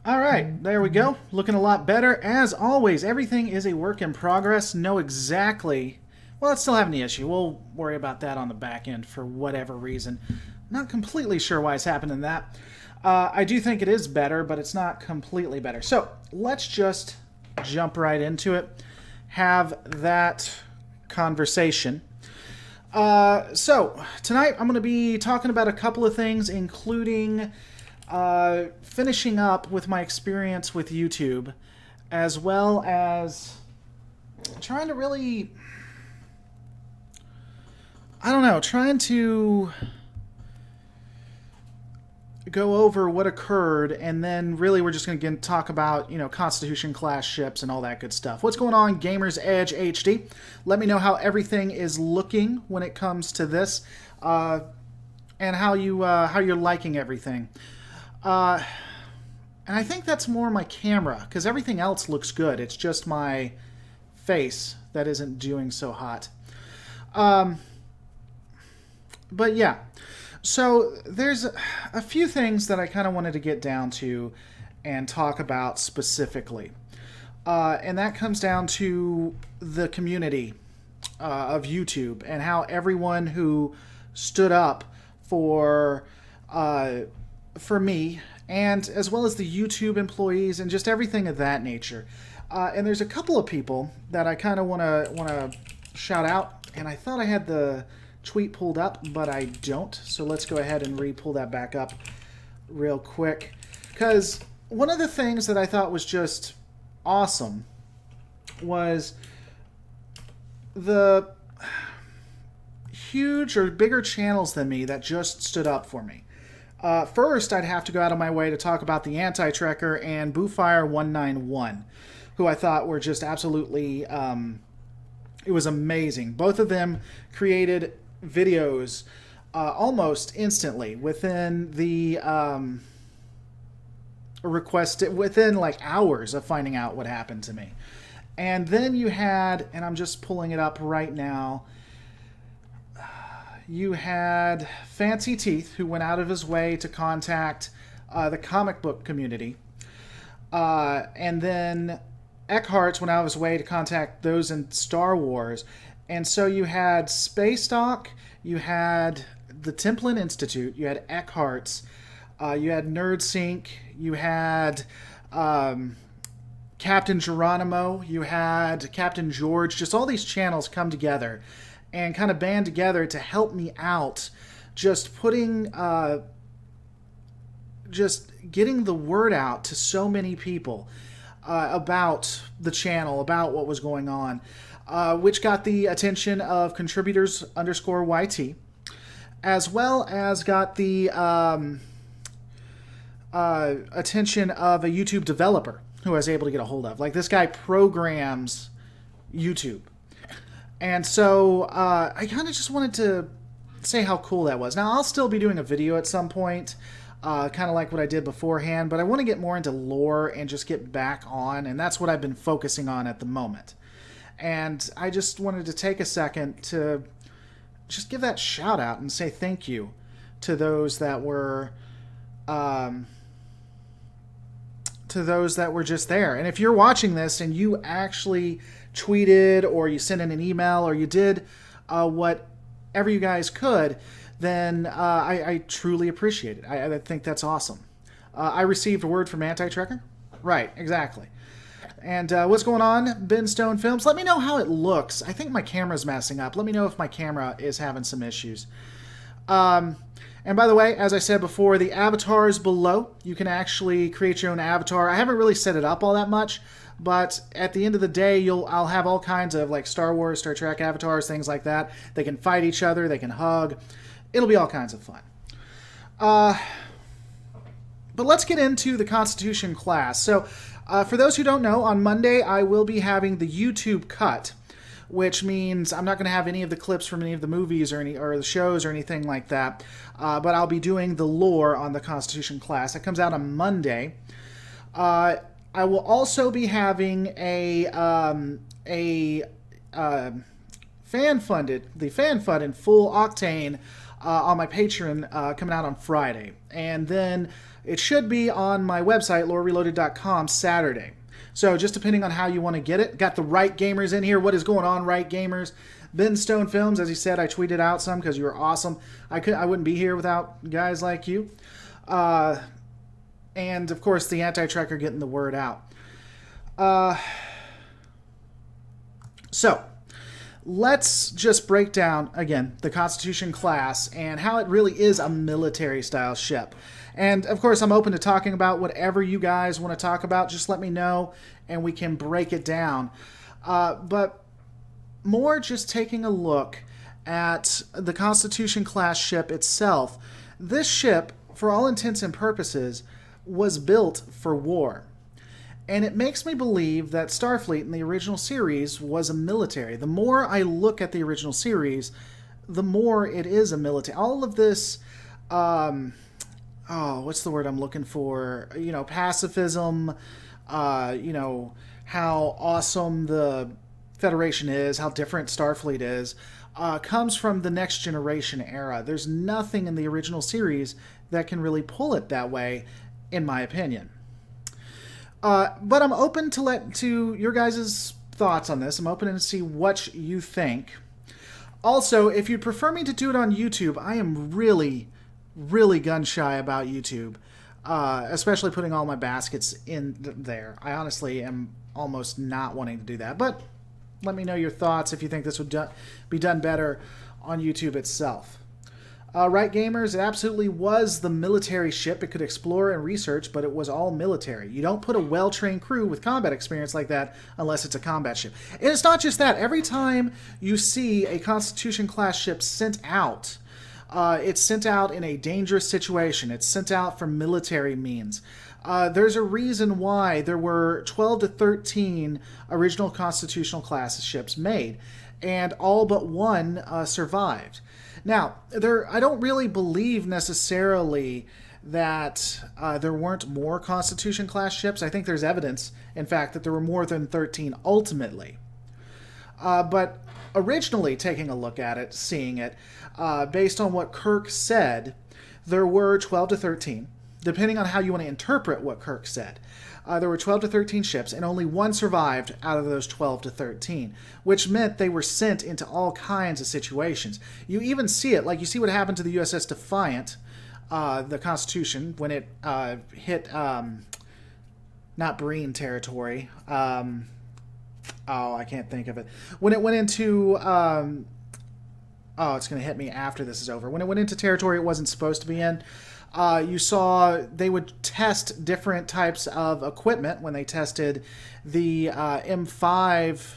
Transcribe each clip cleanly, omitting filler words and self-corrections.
All right, there we go. Looking a lot better. As always, everything is a work in progress. Know exactly. Well, it's still having the issue. We'll worry about that on the back end for whatever reason. Not completely sure why it's happening that. I do think it is better, but it's not completely better. So let's just jump right into it. Have that conversation. So tonight I'm going to be talking about a couple of things, including finishing up with my experience with YouTube, as well as trying to really, trying to go over what occurred, and then really we're just going to talk about, Constitution class ships and all that good stuff. What's going on, Gamers Edge HD? Let me know how everything is looking when it comes to this, and how you're liking everything. And I think that's more my camera, because everything else looks good. It's just my face that isn't doing so hot. But yeah. So there's a few things that I kind of wanted to get down to and talk about specifically. And that comes down to the community of YouTube and how everyone who stood up for me, and as well as the YouTube employees and just everything of that nature. And there's a couple of people that I kind of want to shout out, and I thought I had the tweet pulled up, but I don't. So let's go ahead and re-pull that back up real quick. Because one of the things that I thought was just awesome was the huge or bigger channels than me that just stood up for me. First, I'd have to go out of my way to talk about the Anti-Trekker and Boofire191, who I thought were just absolutely, it was amazing. Both of them created videos almost instantly within the within like hours of finding out what happened to me. And then you had, and I'm just pulling it up right now, you had Fancy Teeth, who went out of his way to contact the comic book community. And then Eckhart went out of his way to contact those in Star Wars. And so you had Space Doc, you had the Templin Institute, you had Eckhart's, you had NerdSync, you had Captain Geronimo, you had Captain George, just all these channels come together and kind of band together to help me out, just putting, just getting the word out to so many people about the channel, about what was going on. Which got the attention of contributors _YT, as well as got the attention of a YouTube developer who I was able to get a hold of. Like, this guy programs YouTube. And so I kind of just wanted to say how cool that was. Now, I'll still be doing a video at some point, kind of like what I did beforehand, but I want to get more into lore and just get back on, and that's what I've been focusing on at the moment. And I just wanted to take a second to just give that shout out and say thank you to those that were just there. And if you're watching this and you actually tweeted or you sent in an email or you did whatever you guys could, then I truly appreciate it. I think that's awesome. I received a word from Anti-Trekker. Right, exactly. And what's going on, Ben Stone Films? Let me know how it looks. I think my camera's messing up. Let me know if my camera is having some issues. And by the way, as I said before, the avatars below, you can actually create your own avatar. I haven't really set it up all that much, but at the end of the day, I'll have all kinds of like Star Wars, Star Trek avatars, things like that. They can fight each other. They can hug. It'll be all kinds of fun. But let's get into the Constitution class. So, for those who don't know, on Monday I will be having the YouTube cut, which means I'm not going to have any of the clips from any of the movies or the shows or anything like that. But I'll be doing the lore on the Constitution class. It comes out on Monday. I will also be having a fan-funded full octane on my Patreon coming out on Friday. And then It should be on my website, lorereloaded.com, Saturday. So just depending on how you want to get it. Got the Right Gamers in here. What is going on, Right Gamers? Ben Stone Films, as he said, I tweeted out some because you were awesome. I wouldn't be here without guys like you. And, of course, the Anti-Trekker getting the word out. So, let's just break down, again, the Constitution class and how it really is a military-style ship. And, of course, I'm open to talking about whatever you guys want to talk about. Just let me know, and we can break it down. But more just taking a look at the Constitution class ship itself. This ship, for all intents and purposes, was built for war. And it makes me believe that Starfleet in the original series was a military. The more I look at the original series, the more it is a military. All of this, what's the word I'm looking for? Pacifism, how awesome the Federation is, how different Starfleet is, comes from the Next Generation era. There's nothing in the original series that can really pull it that way, in my opinion. But I'm open to your guys' thoughts on this. I'm open to see what you think. Also, if you'd prefer me to do it on YouTube, I am really, really gun-shy about YouTube, especially putting all my baskets in there. I honestly am almost not wanting to do that. But let me know your thoughts if you think this would be done better on YouTube itself. Right Gamers, it absolutely was the military ship. It could explore and research, but it was all military. You don't put a well-trained crew with combat experience like that unless it's a combat ship. And it's not just that. Every time you see a Constitution-class ship sent out, it's sent out in a dangerous situation. It's sent out for military means. There's a reason why there were 12 to 13 original Constitutional class ships made, and all but one survived. Now, I don't really believe necessarily that there weren't more Constitution-class ships. I think there's evidence, in fact, that there were more than 13 ultimately. But originally, taking a look at it, seeing it, based on what Kirk said, there were 12 to 13, depending on how you want to interpret what Kirk said. There were 12 to 13 ships, and only one survived out of those 12 to 13, which meant they were sent into all kinds of situations. You even see it, like you see what happened to the USS Defiant, the Constitution, when it hit, not Breen territory. I can't think of it. When it went into, it's going to hit me after this is over. When it went into territory it wasn't supposed to be in, you saw they would test different types of equipment when they tested the M5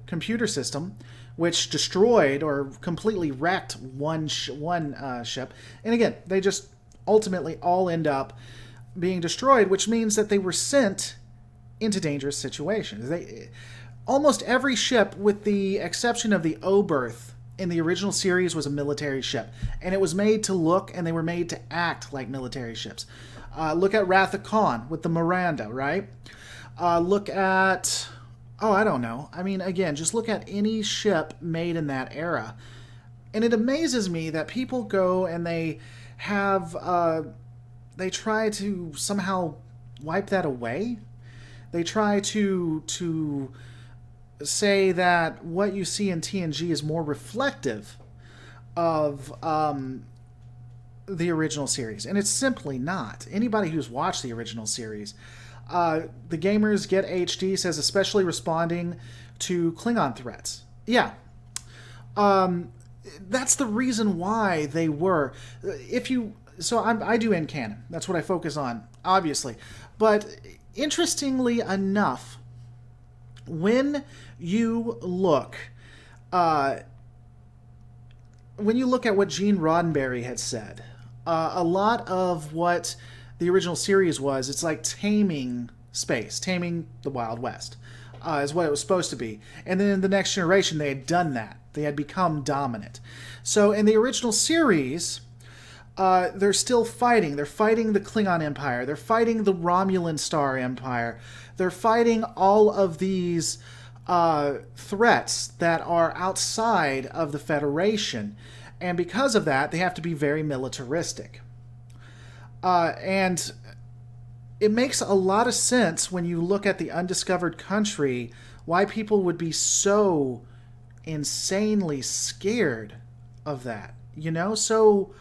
computer system, which destroyed or completely wrecked one ship. And again, they just ultimately all end up being destroyed, which means that they were sent into dangerous situations. Almost every ship, with the exception of the Oberth, in the original series was a military ship, and it was made to look, and they were made to act like military ships. Look at Wrath of Khan with the Miranda, right? Look at, I don't know. I mean, again, just look at any ship made in that era. And it amazes me that people go and they have, they try to somehow wipe that away. They try to say that what you see in TNG is more reflective of the original series, and it's simply not. Anybody who's watched the original series, the Gamers Get HD says, especially responding to Klingon threats. Yeah, that's the reason why they were. I do in canon. That's what I focus on, obviously. But interestingly enough, when you look at what Gene Roddenberry had said, a lot of what the original series was, it's like taming space, taming the Wild West, is what it was supposed to be. And then in the Next Generation, they had done that. They had become dominant. So in the original series, they're still fighting. They're fighting the Klingon Empire. They're fighting the Romulan Star Empire. They're fighting all of these threats that are outside of the Federation. And because of that, they have to be very militaristic. And it makes a lot of sense when you look at the undiscovered country why people would be so insanely scared of that. You know, so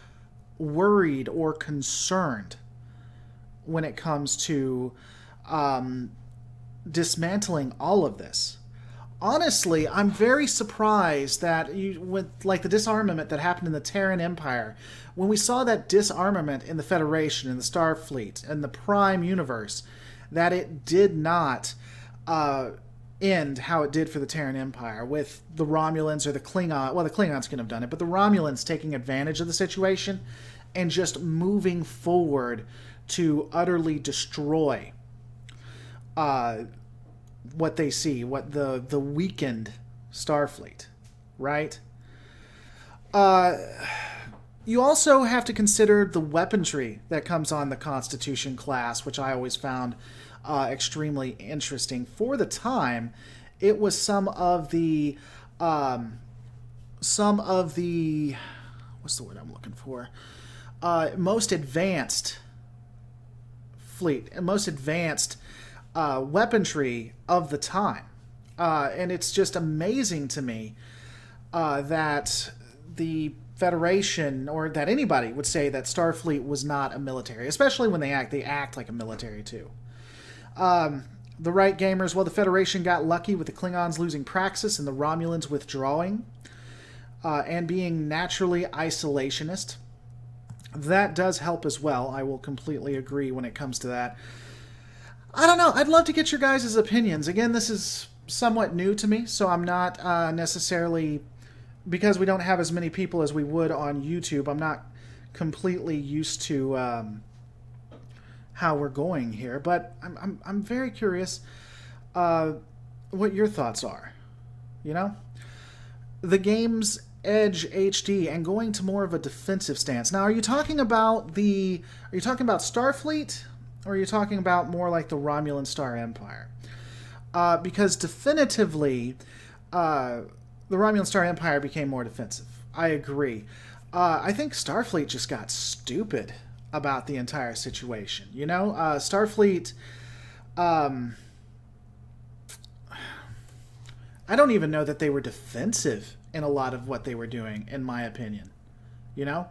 worried or concerned when it comes to dismantling all of this. Honestly, I'm very surprised that with like the disarmament that happened in the Terran Empire, when we saw that disarmament in the Federation, in the Starfleet, and the Prime Universe, that it did not end how it did for the Terran Empire with the Romulans or the Klingon. Well, the Klingons couldn't have done it, but the Romulans taking advantage of the situation and just moving forward to utterly destroy what they see, what the weakened Starfleet, right? You also have to consider the weaponry that comes on the Constitution class, which I always found extremely interesting. For the time, it was some of the what's the word I'm looking for? Most advanced fleet and most advanced weaponry of the time. And it's just amazing to me that the Federation, or that anybody would say that Starfleet was not a military, especially when they act like a military too. The right gamers, well, the Federation got lucky with the Klingons losing praxis and the Romulans withdrawing and being naturally isolationist. That does help as well. I will completely agree when it comes to that. I don't know. I'd love to get your guys' opinions. Again, this is somewhat new to me, so I'm not necessarily, because we don't have as many people as we would on YouTube, I'm not completely used to how we're going here. But I'm very curious what your thoughts are. You know? The game's Edge HD and going to more of a defensive stance. Now, are you talking about Starfleet? Or are you talking about more like the Romulan Star Empire? Because definitively, the Romulan Star Empire became more defensive. I agree. I think Starfleet just got stupid about the entire situation. You know, Starfleet... I don't even know that they were defensive in a lot of what they were doing, in my opinion. You know?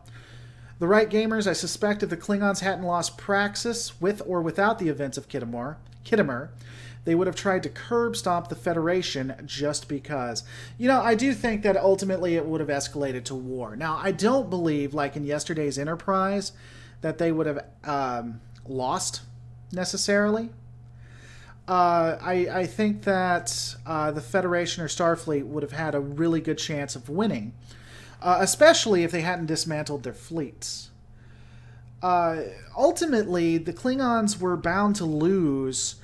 The right gamers, I suspect if the Klingons hadn't lost praxis with or without the events of Khitomer, they would have tried to curb stomp the Federation just because. You know, I do think that ultimately it would have escalated to war. Now, I don't believe, like in yesterday's Enterprise, that they would have lost necessarily. I think that the Federation or Starfleet would have had a really good chance of winning. Especially if they hadn't dismantled their fleets. Ultimately, the Klingons were bound to lose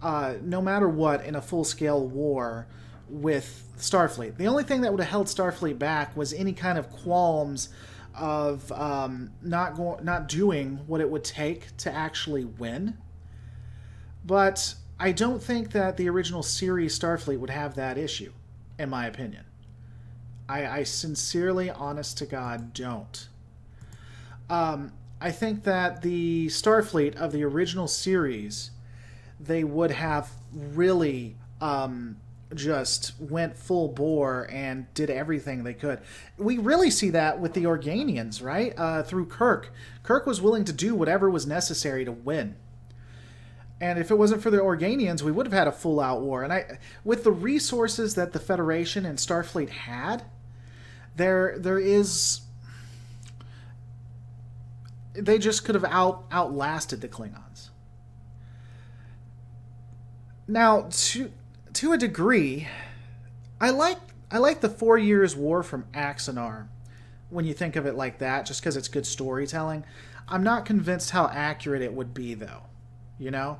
no matter what in a full-scale war with Starfleet. The only thing that would have held Starfleet back was any kind of qualms of not doing what it would take to actually win. But I don't think that the original series Starfleet would have that issue, in my opinion. I sincerely, honest to God, don't. I think that the Starfleet of the original series, they would have really just went full bore and did everything they could. We really see that with the Organians, right? Through Kirk. Kirk was willing to do whatever was necessary to win. And if it wasn't for the Organians, we would have had a full-out war. And with the resources that the Federation and Starfleet had, there is... They just could have outlasted the Klingons. Now, to a degree, I like the 4 Years' War from Axanar, when you think of it like that, just because it's good storytelling. I'm not convinced how accurate it would be, though. You know?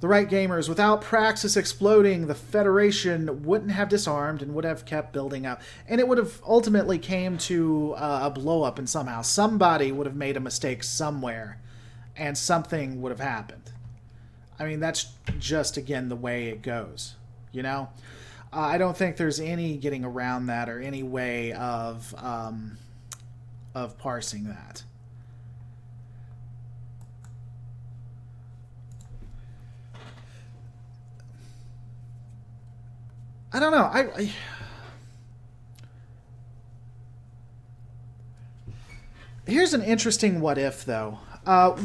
The right gamers, without Praxis exploding, the Federation wouldn't have disarmed and would have kept building up. And it would have ultimately came to a blow-up, and somehow somebody would have made a mistake somewhere, and something would have happened. I mean, that's just, again, the way it goes, you know? I don't think there's any getting around that or any way of of parsing that. I don't know. Here's an interesting what if, though. How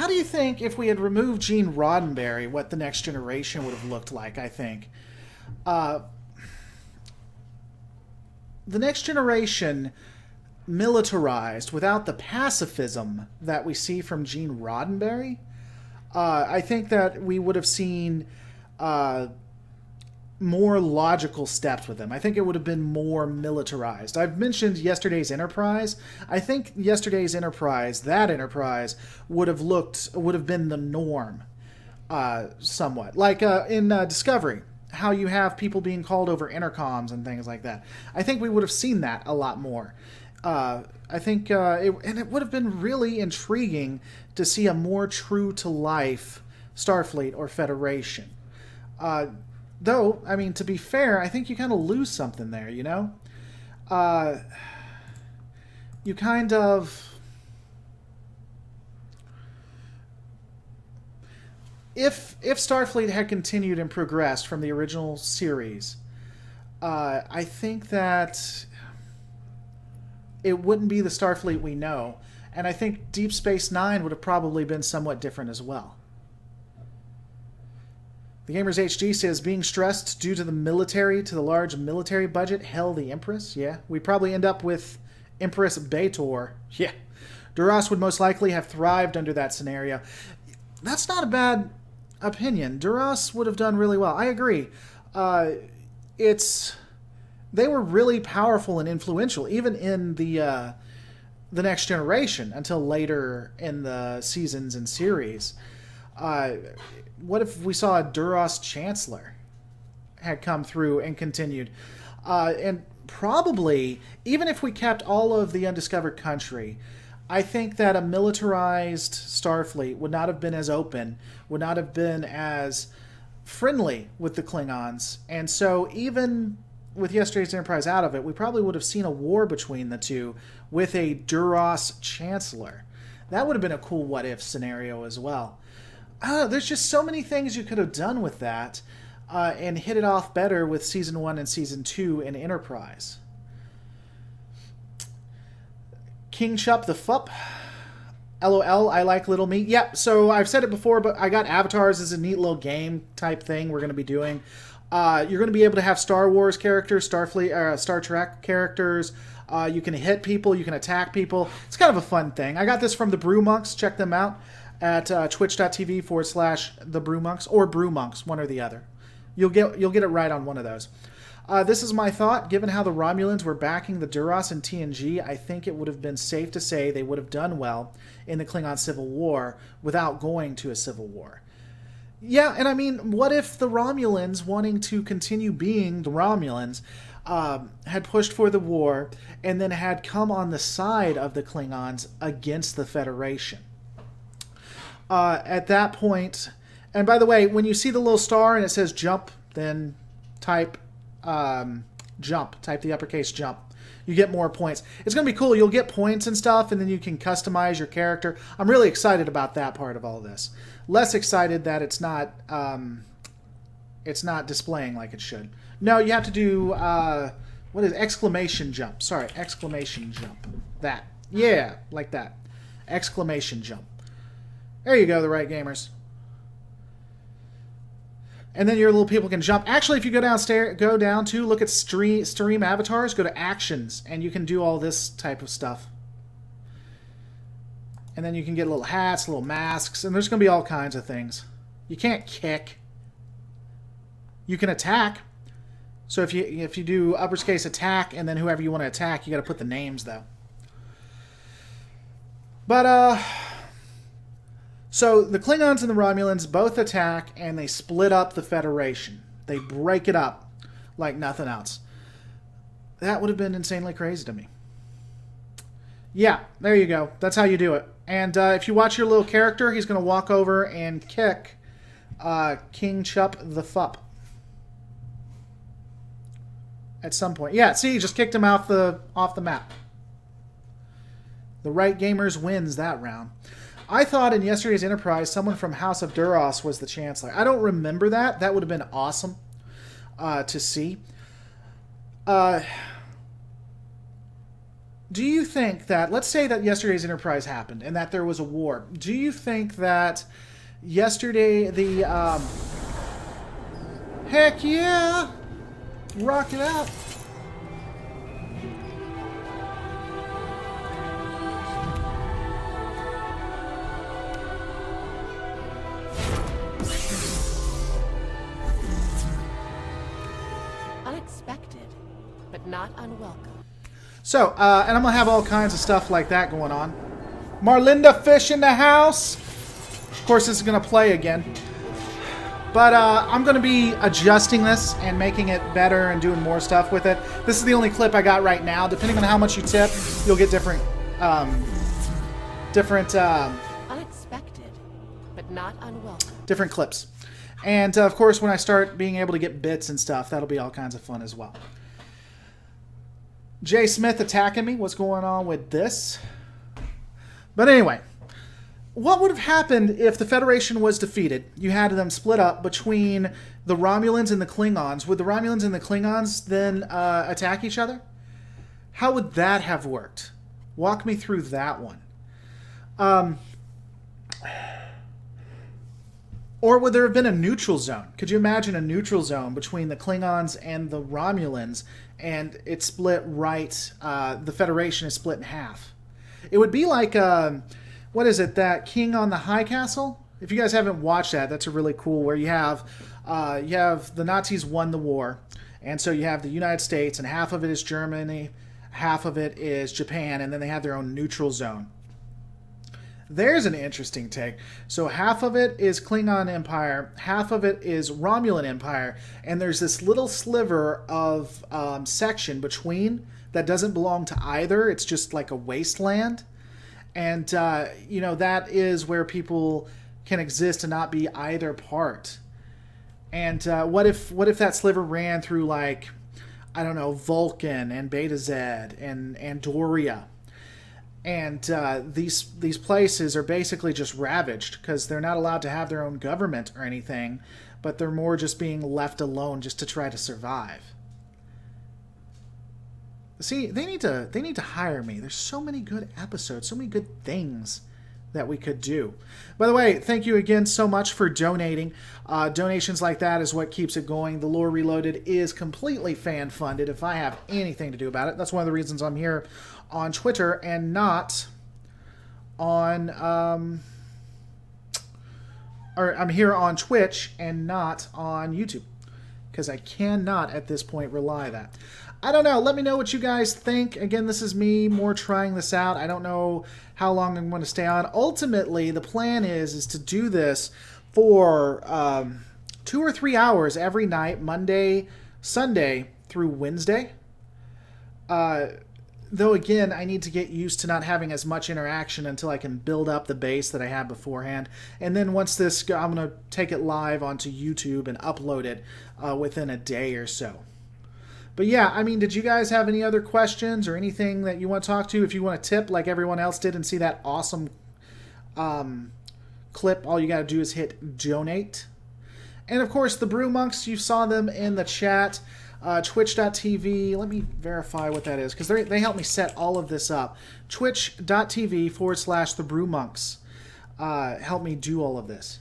do you think if we had removed Gene Roddenberry, what the Next Generation would have looked like, I think? The Next Generation militarized without the pacifism that we see from Gene Roddenberry. I think that we would have seen more logical steps with them. I think it would have been more militarized. I've mentioned yesterday's Enterprise. I think yesterday's Enterprise, that Enterprise, would have been the norm, somewhat. Like in Discovery, how you have people being called over intercoms and things like that. I think we would have seen that a lot more. I think, it would have been really intriguing to see a more true-to-life Starfleet or Federation. Though, I mean, to be fair, I think you kind of lose something there, you know? You kind of... If Starfleet had continued and progressed from the original series, I think that it wouldn't be the Starfleet we know. And I think Deep Space Nine would have probably been somewhat different as well. The Gamers HD says, being stressed due to the large military budget, hell, the Empress? Yeah. We'd probably end up with Empress B'Etor. Yeah. Duras would most likely have thrived under that scenario. That's not a bad opinion. Duras would have done really well. I agree. They were really powerful and influential, even in the Next Generation, until later in the seasons and series. What if we saw a Duras Chancellor had come through and continued? And probably, even if we kept all of the Undiscovered Country, I think that a militarized Starfleet would not have been as open, would not have been as friendly with the Klingons. And so even with yesterday's Enterprise out of it, we probably would have seen a war between the two with a Duras Chancellor. That would have been a cool what-if scenario as well. There's just so many things you could have done with that and hit it off better with Season 1 and Season 2 in Enterprise. King Chup the Fup. LOL, I like Little Meat. Yeah, so I've said it before, but I got avatars as a neat little game type thing we're going to be doing. You're going to be able to have Star Wars characters, Starfleet, Star Trek characters. You can hit people, you can attack people. It's kind of a fun thing. I got this from the Brew Monks. Check them out at twitch.tv/the Brewmonks or Brewmonks, one or the other. You'll get it right on one of those. This is my thought. Given how the Romulans were backing the Duras and TNG, I think it would have been safe to say they would have done well in the Klingon Civil War without going to a civil war. Yeah, and I mean, what if the Romulans, wanting to continue being the Romulans, had pushed for the war and then had come on the side of the Klingons against the Federation? At that point, and by the way, when you see the little star and it says jump, then type jump. Type the uppercase jump. You get more points. It's going to be cool. You'll get points and stuff, and then you can customize your character. I'm really excited about that part of all this. Less excited that it's not displaying like it should. No, you have to do what is it? Exclamation jump. Sorry, exclamation jump. That. Yeah, like that. Exclamation jump. There you go, the right gamers. And then your little people can jump. Actually, if you go down to look at stream avatars, go to actions, and you can do all this type of stuff. And then you can get little hats, little masks, and there's going to be all kinds of things. You can't kick. You can attack. So if you do uppercase attack, and then whoever you want to attack, you got to put the names though. But so the Klingons and the Romulans both attack, and they split up the Federation. They break it up like nothing else. That would have been insanely crazy to me. Yeah, there you go. That's how you do it. And if you watch your little character, he's going to walk over and kick King Chup the Fup. At some point. Yeah, see, he just kicked him off the map. The Right Gamers wins that round. I thought in yesterday's Enterprise, someone from House of Duras was the Chancellor. I don't remember that. That would have been awesome to see. Do you think that, let's say that yesterday's Enterprise happened and that there was a war. Do you think that yesterday the... heck yeah! Rock it out! Unexpected, but not unwelcome. So, and I'm going to have all kinds of stuff like that going on. Marlinda Fish in the house! Of course, this is going to play again. But I'm going to be adjusting this and making it better and doing more stuff with it. This is the only clip I got right now. Depending on how much you tip, you'll get different... Unexpected, but not unwelcome. Different clips. And, of course, when I start being able to get bits and stuff, that'll be all kinds of fun as well. Jay Smith attacking me. What's going on with this? But anyway, what would have happened if the Federation was defeated? You had them split up between the Romulans and the Klingons. Would the Romulans and the Klingons then attack each other? How would that have worked? Walk me through that one. Or would there have been a neutral zone? Could you imagine a neutral zone between the Klingons and the Romulans, and it's split right, the Federation is split in half? It would be like, what is it, that King on the High Castle? If you guys haven't watched that, that's a really cool, where you have the Nazis won the war, and so you have the United States, and half of it is Germany, half of it is Japan, and then they have their own neutral zone. There's an interesting take. So half of it is Klingon Empire, half of it is Romulan Empire, and there's this little sliver of section between that doesn't belong to either. It's just like a wasteland. And, that is where people can exist and not be either part. And what if that sliver ran through, like, I don't know, Vulcan and Beta Z and Andoria? And these places are basically just ravaged because they're not allowed to have their own government or anything, but they're more just being left alone just to try to survive. See, they need to hire me. There's so many good episodes, so many good things that we could do. By the way, thank you again so much for donating. Donations like that is what keeps it going. The Lore Reloaded is completely fan-funded if I have anything to do about it. That's one of the reasons I'm here on Twitter and not on... or I'm here on Twitch and not on YouTube. Because I cannot, at this point, rely that. I don't know. Let me know what you guys think. Again, this is me more trying this out. I don't know how long I'm going to stay on. Ultimately, the plan is to do this for 2 or 3 hours every night, Monday, Sunday through Wednesday. Though, again, I need to get used to not having as much interaction until I can build up the base that I had beforehand. And then once this, I'm going to take it live onto YouTube and upload it within a day or so. But yeah, I mean, did you guys have any other questions or anything that you want to talk to? If you want to tip like everyone else did and see that awesome clip, all you got to do is hit donate. And of course, the Brew Monks, you saw them in the chat. Twitch.tv, let me verify what that is, because they helped me set all of this up. Twitch.tv/the Brew Monks helped me do all of this.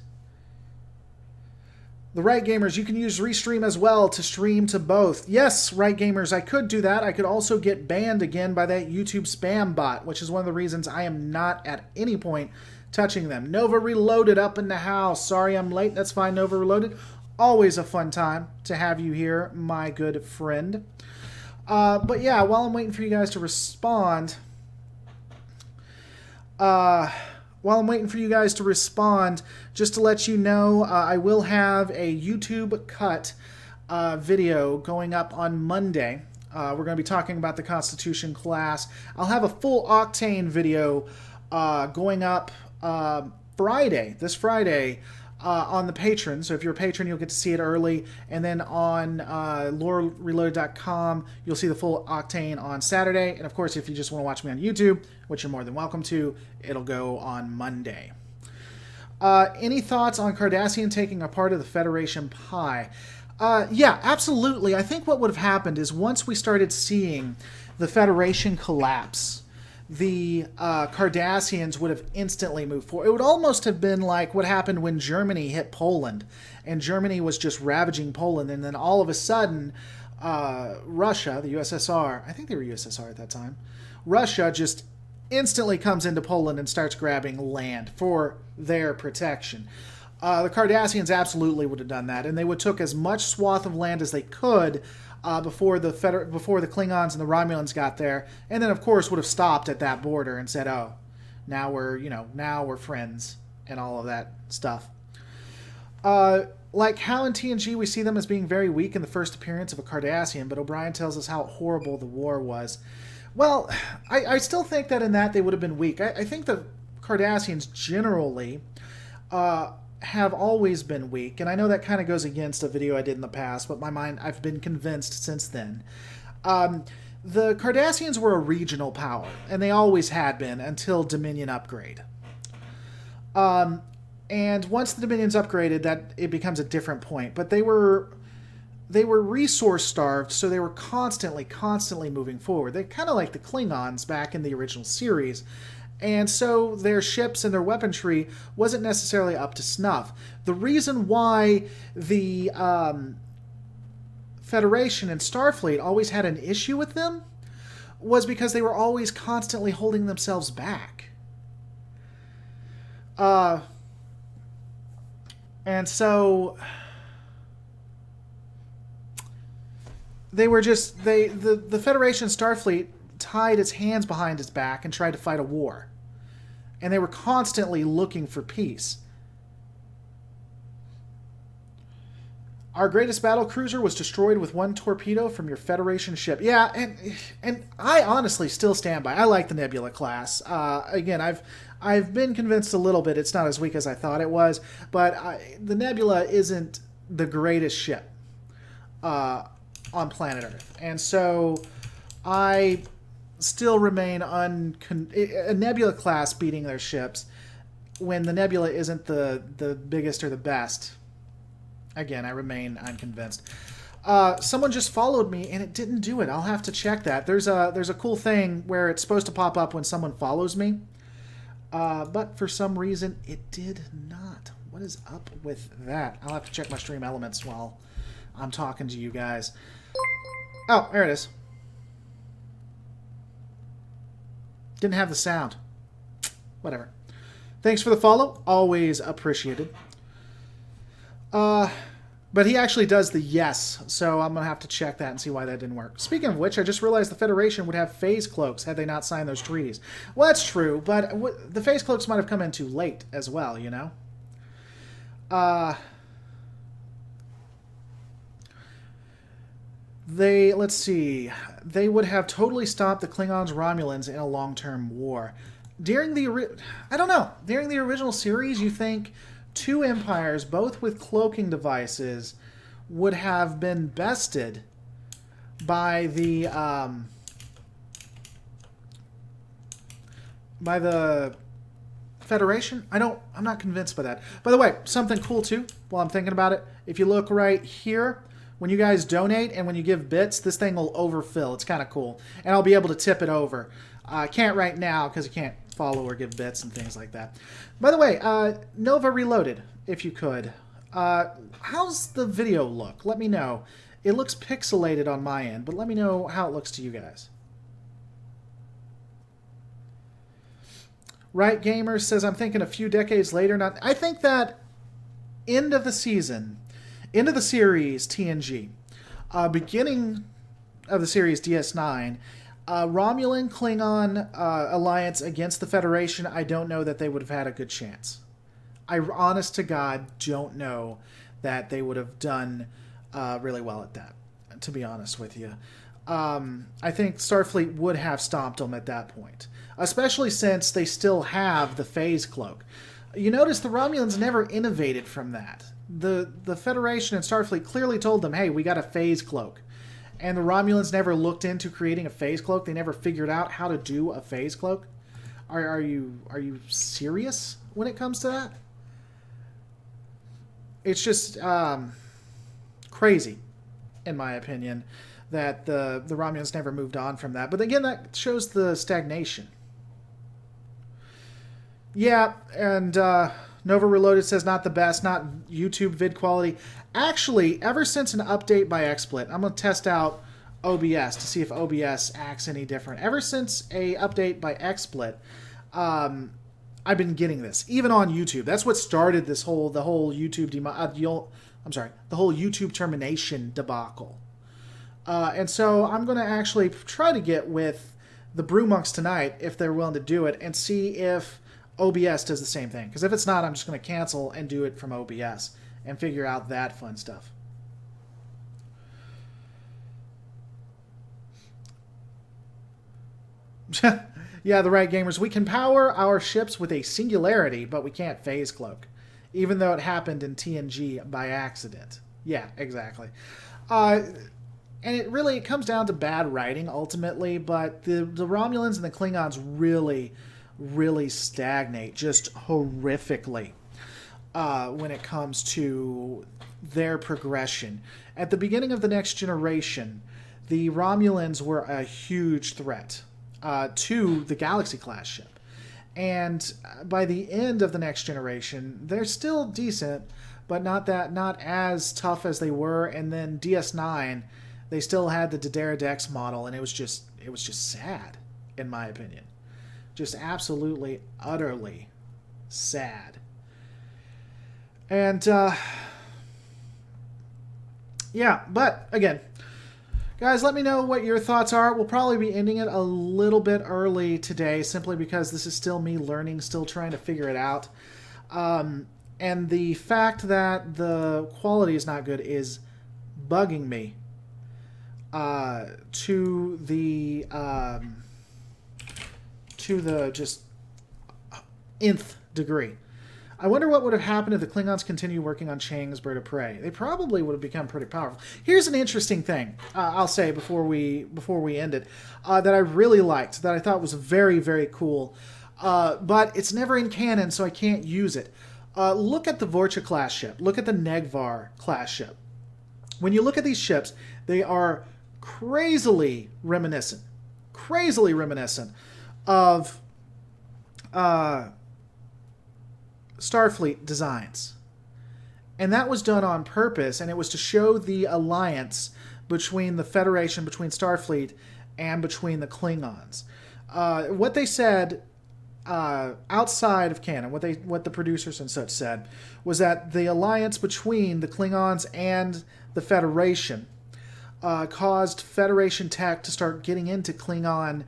The Right Gamers, you can use Restream as well to stream to both. Yes, Right Gamers, I could do that. I could also get banned again by that YouTube spam bot, which is one of the reasons I am not at any point touching them. Nova Reloaded up in the house. Sorry I'm late. That's fine, Nova Reloaded. Always a fun time to have you here, my good friend. But yeah, while I'm waiting for you guys to respond... just to let you know, I will have a YouTube cut video going up on Monday. We're going to be talking about the Constitution class. I'll have a full Octane video going up this Friday, on the Patreon. So if you're a patron, you'll get to see it early. And then on lorereloaded.com, you'll see the full Octane on Saturday. And of course, if you just want to watch me on YouTube, which you're more than welcome to, it'll go on Monday. Any thoughts on Cardassian taking a part of the Federation pie? Yeah, absolutely. I think what would have happened is once we started seeing the Federation collapse, the Cardassians would have instantly moved forward. It would almost have been like what happened when Germany hit Poland, and Germany was just ravaging Poland, and then all of a sudden, Russia, the USSR, I think they were USSR at that time, Russia just instantly comes into Poland and starts grabbing land for their protection. The Cardassians absolutely would have done that, and they would took as much swath of land as they could before the Klingons and the Romulans got there, and then of course would have stopped at that border and said, "Oh, now we're friends," and all of that stuff. Like how in TNG we see them as being very weak in the first appearance of a Cardassian, but O'Brien tells us how horrible the war was. Well, I still think that in that they would have been weak. I think the Cardassians generally have always been weak, and I know that kind of goes against a video I did in the past, but I've been convinced since then. The Cardassians were a regional power, and they always had been until Dominion upgrade. And once the Dominion's upgraded, that it becomes a different point. But they were resource starved, so they were constantly moving forward. They're kind of like the Klingons back in the original series. And so their ships and their weaponry wasn't necessarily up to snuff. The reason why the Federation and Starfleet always had an issue with them was because they were always constantly holding themselves back. And so they were just the Federation Starfleet tied its hands behind its back and tried to fight a war. And they were constantly looking for peace. Our greatest battle cruiser was destroyed with one torpedo from your Federation ship. Yeah, and I honestly still stand by. I like the Nebula class. Again, I've been convinced a little bit it's not as weak as I thought it was, but the Nebula isn't the greatest ship on planet Earth. And so I still remain a Nebula class beating their ships when the Nebula isn't the biggest or the best. Again, I remain unconvinced. Someone just followed me and it didn't do it. I'll have to check that. There's a cool thing where it's supposed to pop up when someone follows me, but for some reason it did not. What is up with that? I'll have to check my stream elements while I'm talking to you guys. Oh, there it is. Didn't have the sound. Whatever. Thanks for the follow. Always appreciated. But he actually does the yes, so I'm going to have to check that and see why that didn't work. Speaking of which, I just realized the Federation would have phase cloaks had they not signed those treaties. Well, that's true, but the phase cloaks might have come in too late as well, you know? Let's see. They would have totally stopped the Klingons Romulans in a long-term war. During the original series, you think two empires, both with cloaking devices, would have been bested by the Federation? I'm not convinced by that. By the way, something cool too, while I'm thinking about it, if you look right here, when you guys donate and when you give bits, this thing will overfill. It's kind of cool. And I'll be able to tip it over. I can't right now because you can't follow or give bits and things like that. By the way, Nova Reloaded, if you could. How's the video look? Let me know. It looks pixelated on my end, but let me know how it looks to you guys. Right Gamer says, I'm thinking a few decades later. I think that end of the season, end of the series TNG, beginning of the series DS9, Romulan Klingon alliance against the Federation, I don't know that they would have had a good chance. I honest to God don't know that they would have done really well at that, to be honest with you. I think Starfleet would have stomped them at that point, especially since they still have the phase cloak. You notice the Romulans never innovated from that. The Federation and Starfleet clearly told them, hey, we got a phase cloak. And the Romulans never looked into creating a phase cloak. They never figured out how to do a phase cloak. Are you serious when it comes to that? It's just crazy, in my opinion, that the Romulans never moved on from that. But again, that shows the stagnation. Yeah, and Nova Reloaded says not the best, not YouTube vid quality. Actually, ever since an update by XSplit, I'm going to test out OBS to see if OBS acts any different. Ever since a update by XSplit, I've been getting this, even on YouTube. That's what started this the whole YouTube the whole YouTube termination debacle. And so I'm going to actually try to get with the Brewmonks tonight, if they're willing to do it, and see if OBS does the same thing. Because if it's not, I'm just going to cancel and do it from OBS and figure out that fun stuff. Yeah, the right gamers. We can power our ships with a singularity, but we can't phase cloak. Even though it happened in TNG by accident. Yeah, exactly. And it comes down to bad writing, ultimately, but the Romulans and the Klingons really stagnate just horrifically when it comes to their progression. At the beginning of the Next Generation, the Romulans were a huge threat to the Galaxy-class ship. And by the end of the Next Generation, they're still decent, but not as tough as they were. And then DS9, they still had the Didera model, and it was just sad, in my opinion. Just absolutely, utterly sad. And, yeah, but, again, guys, let me know what your thoughts are. We'll probably be ending it a little bit early today, simply because this is still me learning, still trying to figure it out. And the fact that the quality is not good is bugging me to the just nth degree. I wonder what would have happened if the Klingons continued working on Chang's Bird of Prey. They probably would have become pretty powerful. Here's an interesting thing I'll say before we end it that I really liked, that I thought was very, very cool, but it's never in canon, so I can't use it. Look at the Vorcha class ship. Look at the Negvar class ship. When you look at these ships, they are crazily reminiscent of Starfleet designs. And that was done on purpose, and it was to show the alliance between the Federation, between Starfleet, and between the Klingons. What they said outside of canon, what the producers and such said, was that the alliance between the Klingons and the Federation caused Federation tech to start getting into Klingon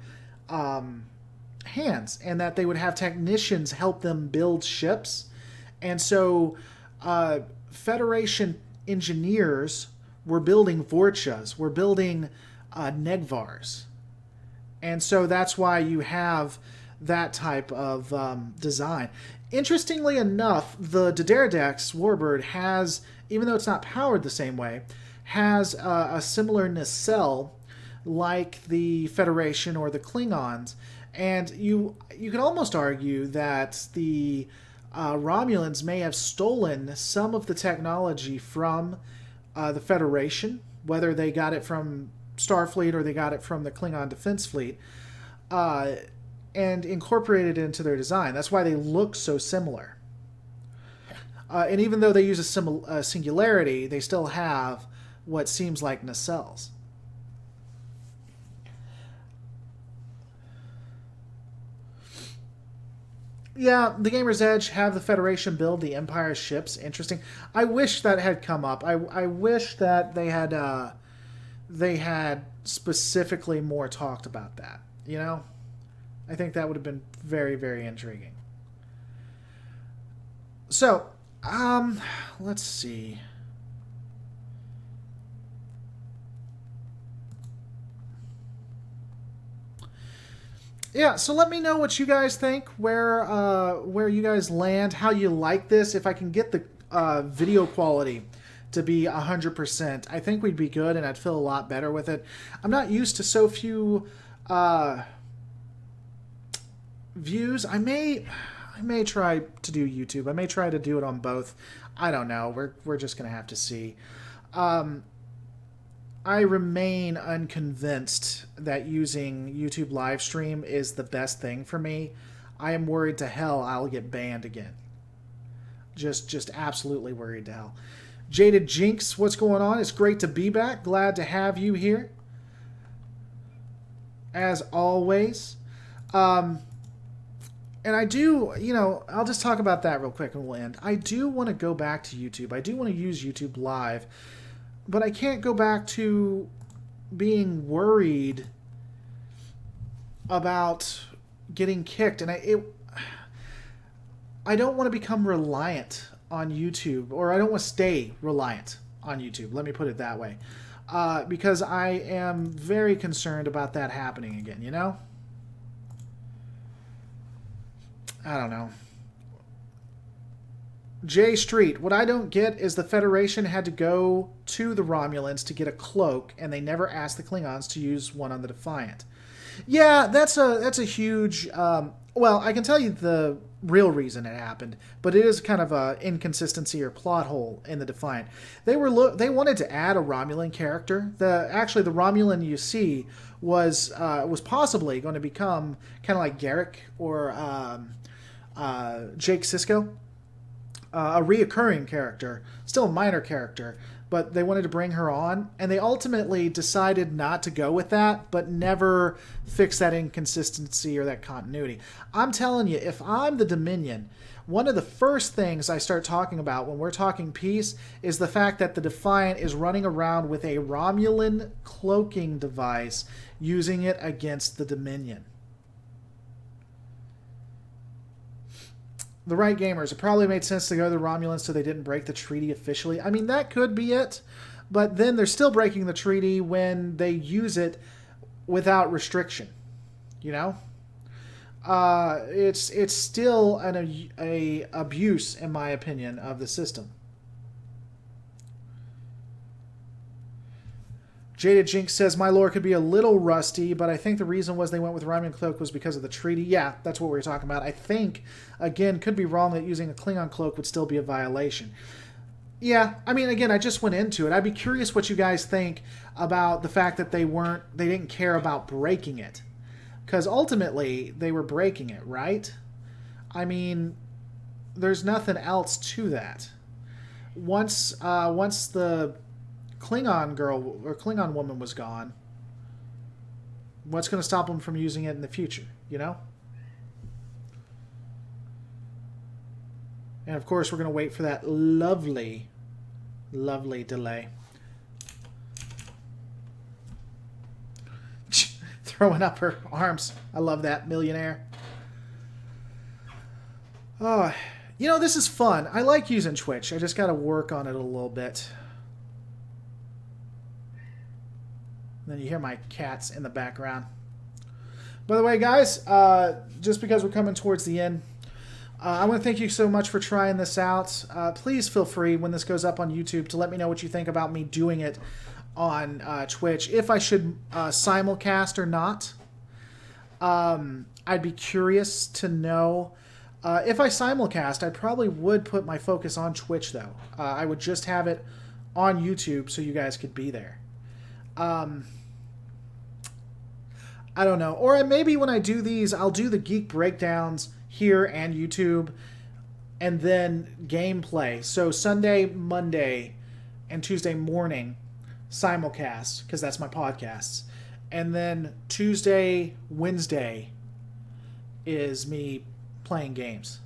hands, and that they would have technicians help them build ships. And so Federation engineers were building Vorchas, were building Negvars. And so that's why you have that type of design. Interestingly enough, the Didera Warbird has, even though it's not powered the same way, has a similar nacelle like the Federation or the Klingons. And you can almost argue that the Romulans may have stolen some of the technology from the Federation, whether they got it from Starfleet or they got it from the Klingon Defense Fleet, and incorporated it into their design. That's why they look so similar. And even though they use a singularity, they still have what seems like nacelles. Yeah, the Gamer's Edge have the Federation build the Empire ships. Interesting. I wish that had come up. I wish that they had specifically more talked about that. You know, I think that would have been very, very intriguing. So, let's see. Yeah, so let me know what you guys think, where you guys land, how you like this. If I can get the video quality to be 100%, I think we'd be good, and I'd feel a lot better with it. I'm not used to so few views. I may try to do YouTube. I may try to do it on both. I don't know. We're just gonna have to see. I remain unconvinced that using YouTube live stream is the best thing for me. I am worried to hell I'll get banned again. Just absolutely worried to hell. Jaded Jinx, what's going on? It's great to be back. Glad to have you here. As always. And I do, I'll just talk about that real quick and we'll end. I do want to go back to YouTube. I do want to use YouTube Live. But I can't go back to being worried about getting kicked. And I don't want to become reliant on YouTube. Or I don't want to stay reliant on YouTube. Let me put it that way. Because I am very concerned about that happening again, I don't know. J Street, what I don't get is the Federation had to go to the Romulans to get a cloak, and they never asked the Klingons to use one on the Defiant. Yeah, that's a huge... well, I can tell you the real reason it happened, but it is kind of a inconsistency or plot hole in the Defiant. They wanted to add a Romulan character. Actually, the Romulan you see was possibly going to become kind of like Garrick or Jake Sisko. A reoccurring character, still a minor character, but they wanted to bring her on, and they ultimately decided not to go with that, but never fix that inconsistency or that continuity. I'm telling you, if I'm the Dominion, one of the first things I start talking about when we're talking peace is the fact that the Defiant is running around with a Romulan cloaking device, using it against the Dominion. The right gamers, it probably made sense to go to the Romulans so they didn't break the treaty officially. I mean, that could be it, but then they're still breaking the treaty when they use it without restriction. It's still an abuse, in my opinion, of the system. Jaded Jinx says, my lore could be a little rusty, but I think the reason was they went with Romulan cloak was because of the treaty. Yeah, that's what we were talking about. I think, again, could be wrong that using a Klingon cloak would still be a violation. Yeah, I mean, again, I just went into it. I'd be curious what you guys think about the fact that they didn't care about breaking it. Because ultimately, they were breaking it, right? I mean, there's nothing else to that. Once the Klingon girl or Klingon woman was gone, what's going to stop them from using it in the future, And of course, we're going to wait for that lovely, lovely delay. Throwing up her arms. I love that, millionaire. Oh, this is fun. I like using Twitch. I just got to work on it a little bit. Then you hear my cats in the background. By the way, guys, just because we're coming towards the end, I want to thank you so much for trying this out. Please feel free when this goes up on YouTube to let me know what you think about me doing it on Twitch. If I should simulcast or not. I'd be curious to know. If I simulcast, I probably would put my focus on Twitch, though. I would just have it on YouTube so you guys could be there. I don't know. Or maybe when I do these, I'll do the Geek Breakdowns here and YouTube, and then gameplay. So Sunday, Monday, and Tuesday morning, simulcast, because that's my podcasts. And then Tuesday, Wednesday is me playing games.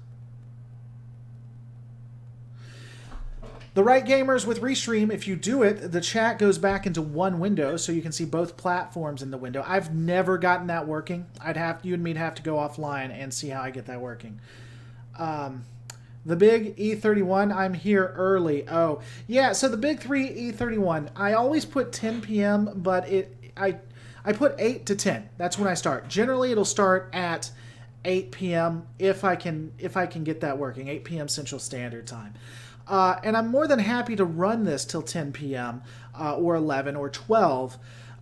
The right gamers with Restream, if you do it, the chat goes back into one window so you can see both platforms in the window. I've never gotten that working. You and me'd have to go offline and see how I get that working. The big E31, I'm here early. Oh, yeah, so the big 3 E31, I always put 10 p.m., but I I put 8 to 10. That's when I start. Generally, it'll start at 8 p.m. if I can get that working. 8 p.m. Central Standard Time. And I'm more than happy to run this till 10 p.m. Or 11 or 12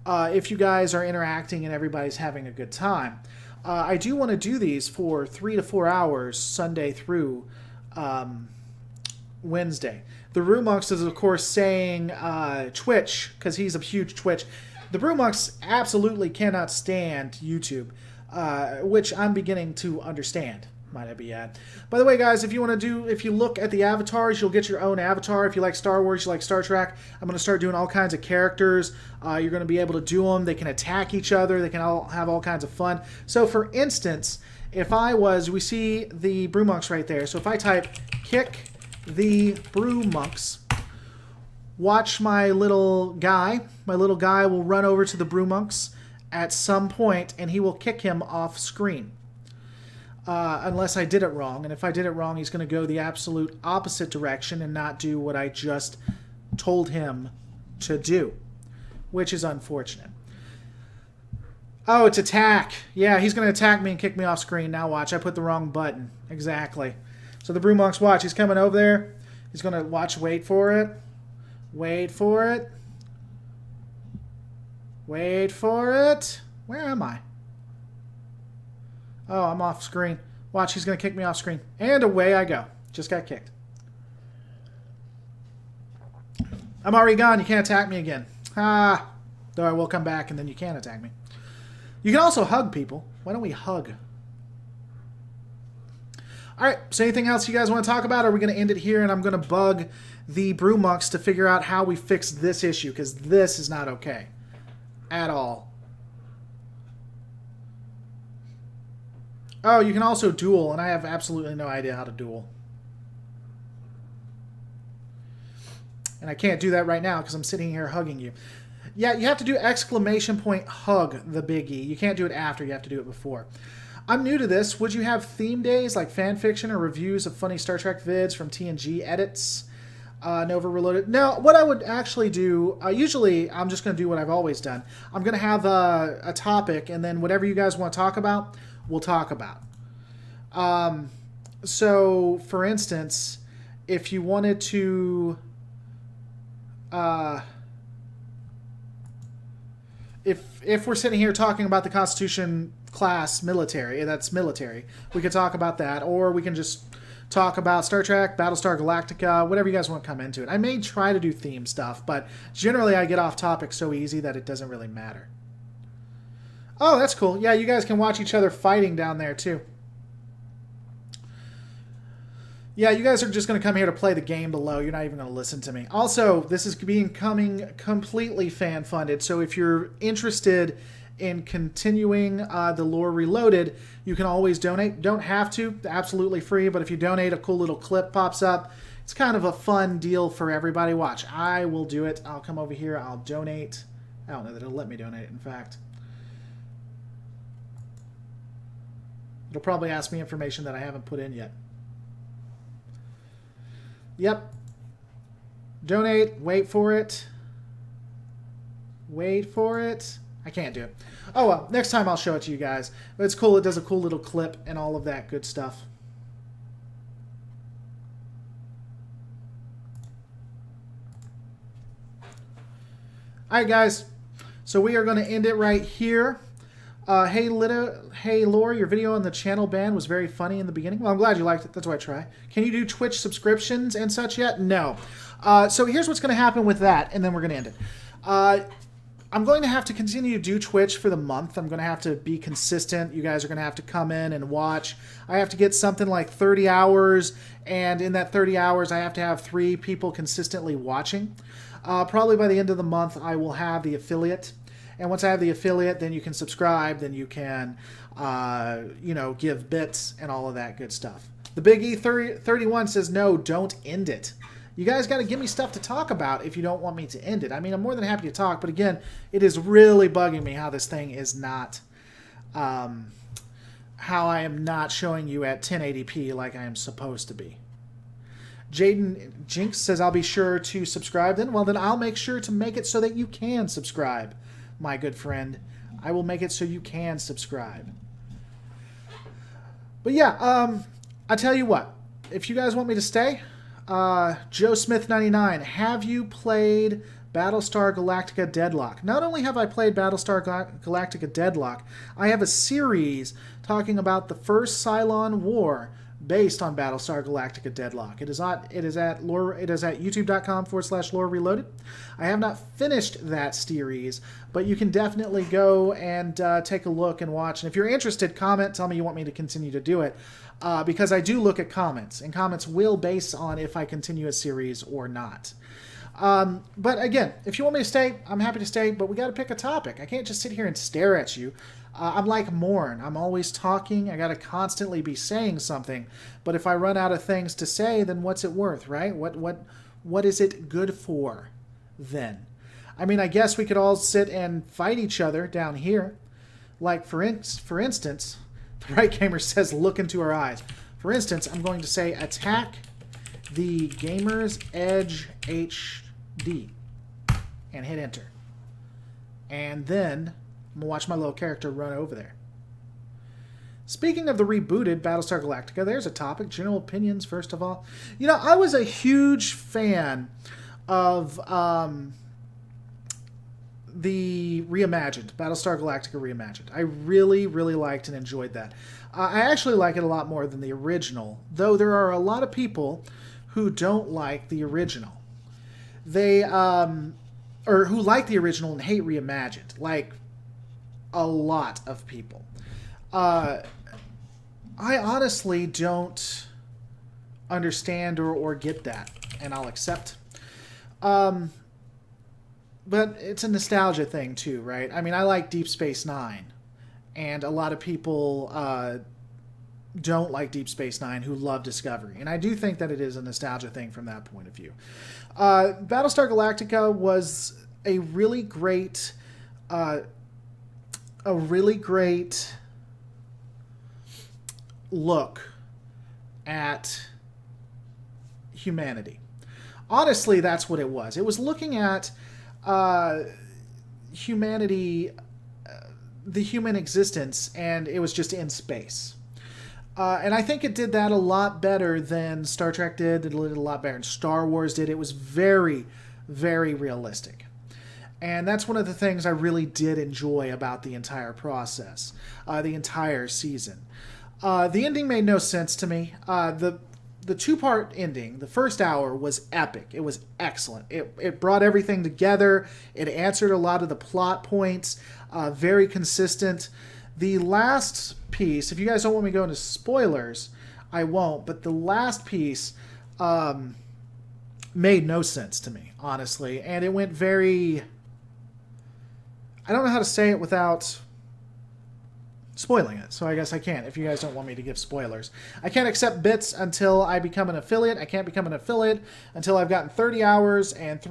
if you guys are interacting and everybody's having a good time. I do want to do these for 3 to 4 hours, Sunday through Wednesday. The Brewmonks is, of course, saying Twitch, because he's a huge Twitch. The Brewmonks absolutely cannot stand YouTube, which I'm beginning to understand, might I be add. By the way, guys, if you look at the avatars, you'll get your own avatar. If you like Star Wars, you like Star Trek, I'm going to start doing all kinds of characters. You're going to be able to do them. They can attack each other. They can all have all kinds of fun. So, for instance, we see the Brewmonks right there. So if I type kick the Brewmonks, watch my little guy. My little guy will run over to the Brewmonks at some point, and he will kick him off screen. Unless I did it wrong. And if I did it wrong, he's going to go the absolute opposite direction and not do what I just told him to do, which is unfortunate. Oh, it's attack. Yeah, he's going to attack me and kick me off screen. Now watch, I put the wrong button. Exactly. So the Brewmonks, watch. He's coming over there. He's going to watch. Wait for it. Wait for it. Wait for it. Where am I? Oh, I'm off screen. Watch, he's going to kick me off screen. And away I go. Just got kicked. I'm already gone. You can't attack me again. Ah. Though I will come back and then you can attack me. You can also hug people. Why don't we hug? Alright, so anything else you guys want to talk about? Or are we going to end it here and I'm going to bug the Brewmonks to figure out how we fix this issue, because this is not okay. At all. Oh, you can also duel, and I have absolutely no idea how to duel. And I can't do that right now because I'm sitting here hugging you. Yeah, you have to do !hug the Big E. You can't do it after, you have to do it before. I'm new to this. Would you have theme days like fan fiction or reviews of funny Star Trek vids from TNG edits? Nova Reloaded. No, what I would actually do, usually I'm just going to do what I've always done. I'm going to have a topic, and then whatever you guys want to talk about, we'll talk about. So, for instance, if you wanted to... If we're sitting here talking about the Constitution class military, that's military, we could talk about that, or we can just talk about Star Trek, Battlestar Galactica, whatever you guys want to come into it. I may try to do theme stuff, but generally I get off topic so easy that it doesn't really matter. Oh, that's cool. Yeah, you guys can watch each other fighting down there, too. Yeah, you guys are just going to come here to play the game below. You're not even going to listen to me. Also, this is becoming completely fan-funded, so if you're interested in continuing the Lore Reloaded, you can always donate. Don't have to. Absolutely free, but if you donate, a cool little clip pops up. It's kind of a fun deal for everybody. Watch, I will do it. I'll come over here. I'll donate. I don't know that it'll let me donate, in fact. It'll probably ask me information that I haven't put in yet. Yep. Donate. Wait for it. Wait for it. I can't do it. Oh, well. Next time I'll show it to you guys. But it's cool. It does a cool little clip and all of that good stuff. Alright, guys. So we are going to end it right here. Hey, Lore, your video on the channel ban was very funny in the beginning. Well, I'm glad you liked it. That's why I try. Can you do Twitch subscriptions and such yet? No. So here's what's going to happen with that, and then we're going to end it. I'm going to have to continue to do Twitch for the month. I'm going to have to be consistent. You guys are going to have to come in and watch. I have to get something like 30 hours, and in that 30 hours, I have to have 3 people consistently watching. Probably by the end of the month, I will have the affiliate. And once I have the affiliate, then you can subscribe, then you can, give bits and all of that good stuff. The Big E31 says, no, don't end it. You guys got to give me stuff to talk about if you don't want me to end it. I mean, I'm more than happy to talk, but again, it is really bugging me how this thing is not, how I am not showing you at 1080p like I am supposed to be. Jaden Jinx says, I'll be sure to subscribe then. Well, then I'll make sure to make it so that you can subscribe, my good friend. I will make it so you can subscribe. But yeah, I tell you what. If you guys want me to stay, Joe Smith 99, have you played Battlestar Galactica Deadlock? Not only have I played Battlestar Galactica Deadlock, I have a series talking about the first Cylon War based on Battlestar Galactica Deadlock. It is at youtube.com/lore reloaded. I have not finished that series, but you can definitely go and take a look and watch. And if you're interested, comment, tell me you want me to continue to do it, because I do look at comments, and comments will base on if I continue a series or not. But again, if you want me to stay, I'm happy to stay, but we got to pick a topic. I can't just sit here and stare at you. I'm like Morn. I'm always talking. I got to constantly be saying something. But if I run out of things to say, then what's it worth, right? What is it good for then? I mean, I guess we could all sit and fight each other down here. Like, for instance, the right gamer says, look into our eyes. For instance, I'm going to say attack the Gamer's Edge HD and hit enter. And then I'm going to watch my little character run over there. Speaking of the rebooted Battlestar Galactica, there's a topic. General opinions, first of all. You know, I was a huge fan of the reimagined, Battlestar Galactica reimagined. I really, really liked and enjoyed that. I actually like it a lot more than the original, though there are a lot of people who don't like the original. They, or who like the original and hate reimagined. Like, a lot of people. I honestly don't understand or get that, and I'll accept. But it's a nostalgia thing too, right? I mean, I like Deep Space Nine, and a lot of people don't like Deep Space Nine who love Discovery, and I do think that it is a nostalgia thing from that point of view. Battlestar Galactica was a really great look at humanity. Honestly, that's what it was. It was looking at humanity, the human existence, and it was just in space. And I think it did that a lot better than Star Trek did. It did a lot better than Star Wars did. It was very, very realistic. And that's one of the things I really did enjoy about the entire process, the entire season. The ending made no sense to me. The two-part ending, the first hour, was epic. It was excellent. It brought everything together. It answered a lot of the plot points. Very consistent. The last piece, if you guys don't want me to go into spoilers, I won't. But the last piece made no sense to me, honestly. And it went very... I don't know how to say it without spoiling it, so I guess I can't if you guys don't want me to give spoilers. I can't accept bits until I become an affiliate. I can't become an affiliate until I've gotten 30 hours and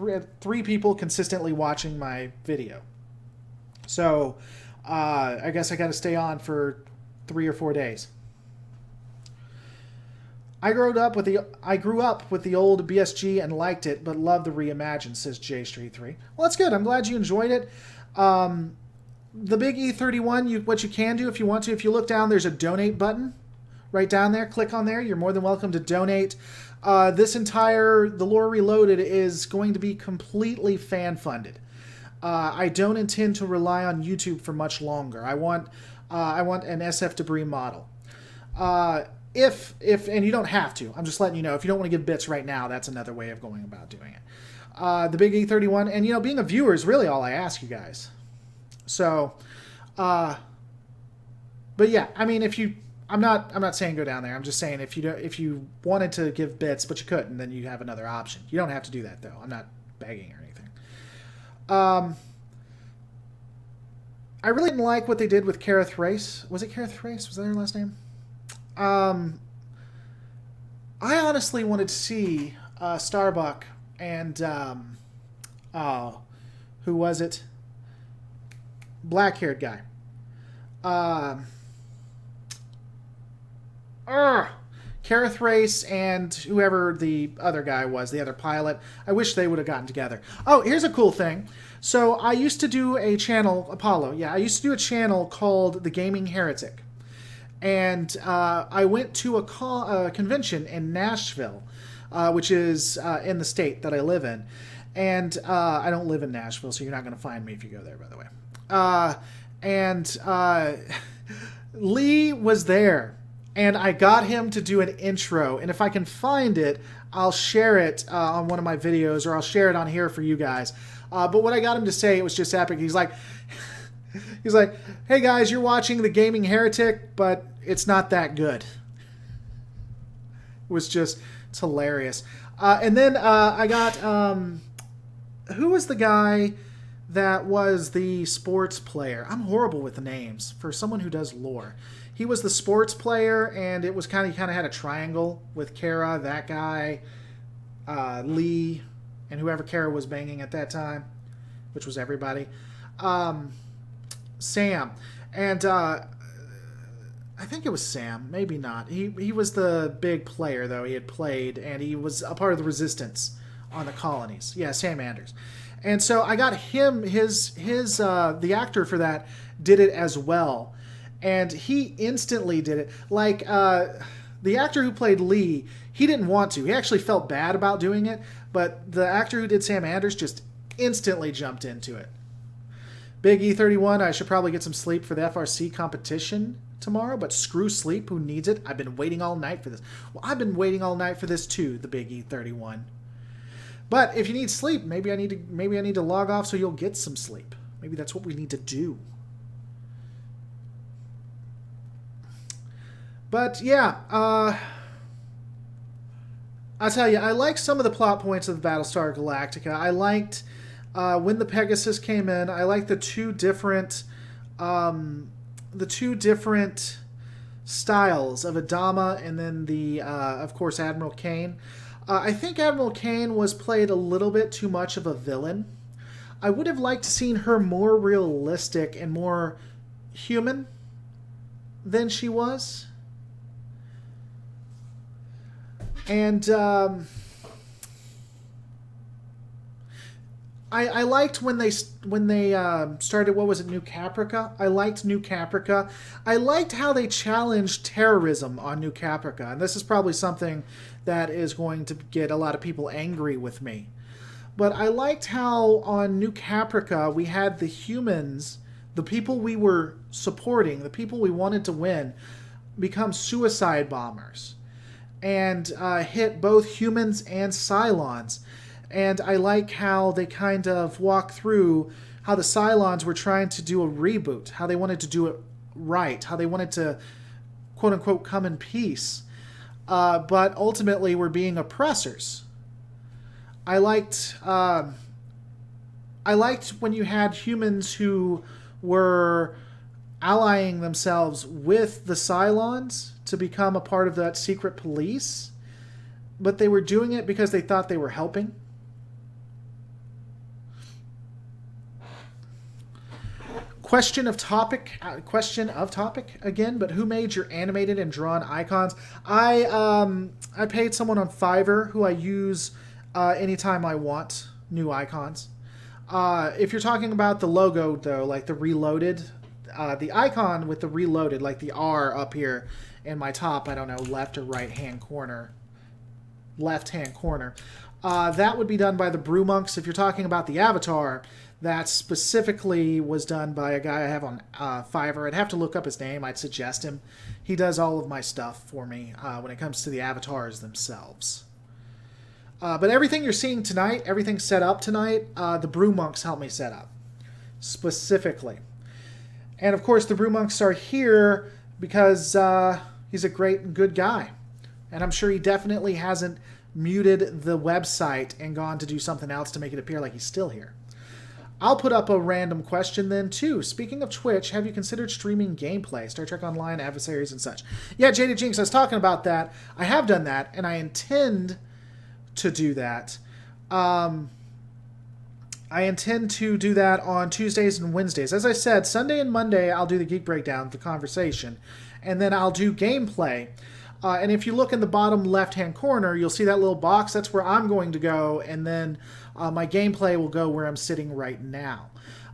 three people consistently watching my video. So I guess I got to stay on for 3 or 4 days. I grew up with the old BSG and liked it, but loved the reimagined, says J Street 3. Well, that's good. I'm glad you enjoyed it. The big E31, what you can do if you want to, if you look down, there's a donate button right down there. Click on there. You're more than welcome to donate. The Lore Reloaded is going to be completely fan-funded. I don't intend to rely on YouTube for much longer. I want an SF Debris model. If and you don't have to. I'm just letting you know. If you don't want to give bits right now, that's another way of going about doing it. The big E31, and being a viewer is really all I ask you guys. So, but yeah, I mean, I'm not saying go down there. I'm just saying if you wanted to give bits but you couldn't, then you have another option. You don't have to do that though. I'm not begging or anything. I really didn't like what they did with Kareth Race. Was it Kareth Race? Was that her last name? I honestly wanted to see Starbuck and who was it? Black-haired guy. Carathrace and whoever the other guy was, the other pilot. I wish they would have gotten together. Oh, here's a cool thing. So I used to do a channel, Apollo. Yeah, I used to do a channel called The Gaming Heretic. And I went to a convention in Nashville, which is in the state that I live in. And I don't live in Nashville, so you're not going to find me if you go there, by the way. Lee was there, and I got him to do an intro. And if I can find it, I'll share it on one of my videos, or I'll share it on here for you guys. But what I got him to say, it was just epic. He's like, hey guys, you're watching The Gaming Heretic, but it's not that good. It was just, it's hilarious. And then I got, who was the guy that was the sports player? I'm horrible with the names for someone who does lore. He was the sports player, and it was kind of had a triangle with Kara, that guy, Lee, and whoever Kara was banging at that time, which was everybody. Sam. And I think it was Sam, maybe not. He was the big player, though. He had played, and he was a part of the resistance on the colonies. Yeah, Sam Anders. And so I got him, the actor for that did it as well. And he instantly did it. Like, the actor who played Lee, he didn't want to. He actually felt bad about doing it, but the actor who did Sam Anders just instantly jumped into it. Big E31, I should probably get some sleep for the FRC competition tomorrow, but screw sleep, who needs it? I've been waiting all night for this. Well, I've been waiting all night for this too, the Big E31. But if you need sleep, maybe I need to log off so you'll get some sleep. Maybe that's what we need to do. But yeah, I'll tell you, I liked some of the plot points of Battlestar Galactica. I liked when the Pegasus came in. I liked the two different styles of Adama, and then the of course Admiral Kane. I think Admiral Kane was played a little bit too much of a villain. I would have liked to seen her more realistic and more human than she was. And I liked when they started, what was it, New Caprica? I liked New Caprica. I liked how they challenged terrorism on New Caprica. And this is probably something that is going to get a lot of people angry with me. But I liked how on New Caprica we had the humans, the people we were supporting, the people we wanted to win, become suicide bombers. And hit both humans and Cylons. And I like how they kind of walk through how the Cylons were trying to do a reboot, how they wanted to do it right, how they wanted to, quote-unquote, come in peace, but ultimately were being oppressors. I liked when you had humans who were allying themselves with the Cylons to become a part of that secret police, but they were doing it because they thought they were helping. Question of topic again, but who made your animated and drawn icons? I paid someone on Fiverr who I use anytime I want new icons. If you're talking about the logo, though, like the reloaded, the icon with the reloaded, like the R up here in my top, I don't know, left or right-hand corner, left-hand corner, that would be done by the Brew Monks. If you're talking about the avatar, that specifically was done by a guy I have on Fiverr. I'd have to look up his name. I'd suggest him. He does all of my stuff for me when it comes to the avatars themselves. But everything you're seeing tonight, everything set up tonight, the Brew Monks helped me set up, specifically. And of course, the Brew Monks are here because he's a great and good guy. And I'm sure he definitely hasn't muted the website and gone to do something else to make it appear like he's still here. I'll put up a random question then, too. Speaking of Twitch, have you considered streaming gameplay, Star Trek Online, Adversaries, and such? Yeah, Jada Jinx, I was talking about that. I have done that, and I intend to do that. I intend to do that on Tuesdays and Wednesdays. As I said, Sunday and Monday, I'll do the Geek Breakdown, the conversation, and then I'll do gameplay. And if you look in the bottom left-hand corner, you'll see that little box. That's where I'm going to go, and then my gameplay will go where I'm sitting right now.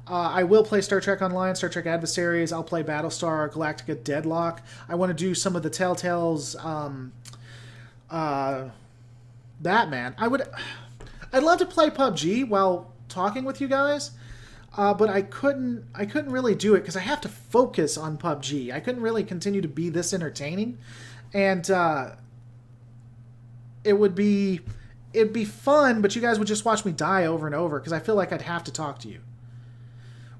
I will play Star Trek Online, Star Trek Adversaries. I'll play Battlestar Galactica Deadlock. I want to do some of the Telltale's Batman. I'd love to play PUBG while talking with you guys, but I couldn't really do it because I have to focus on PUBG. I couldn't really continue to be this entertaining, and it'd be fun, but you guys would just watch me die over and over because I feel like I'd have to talk to you.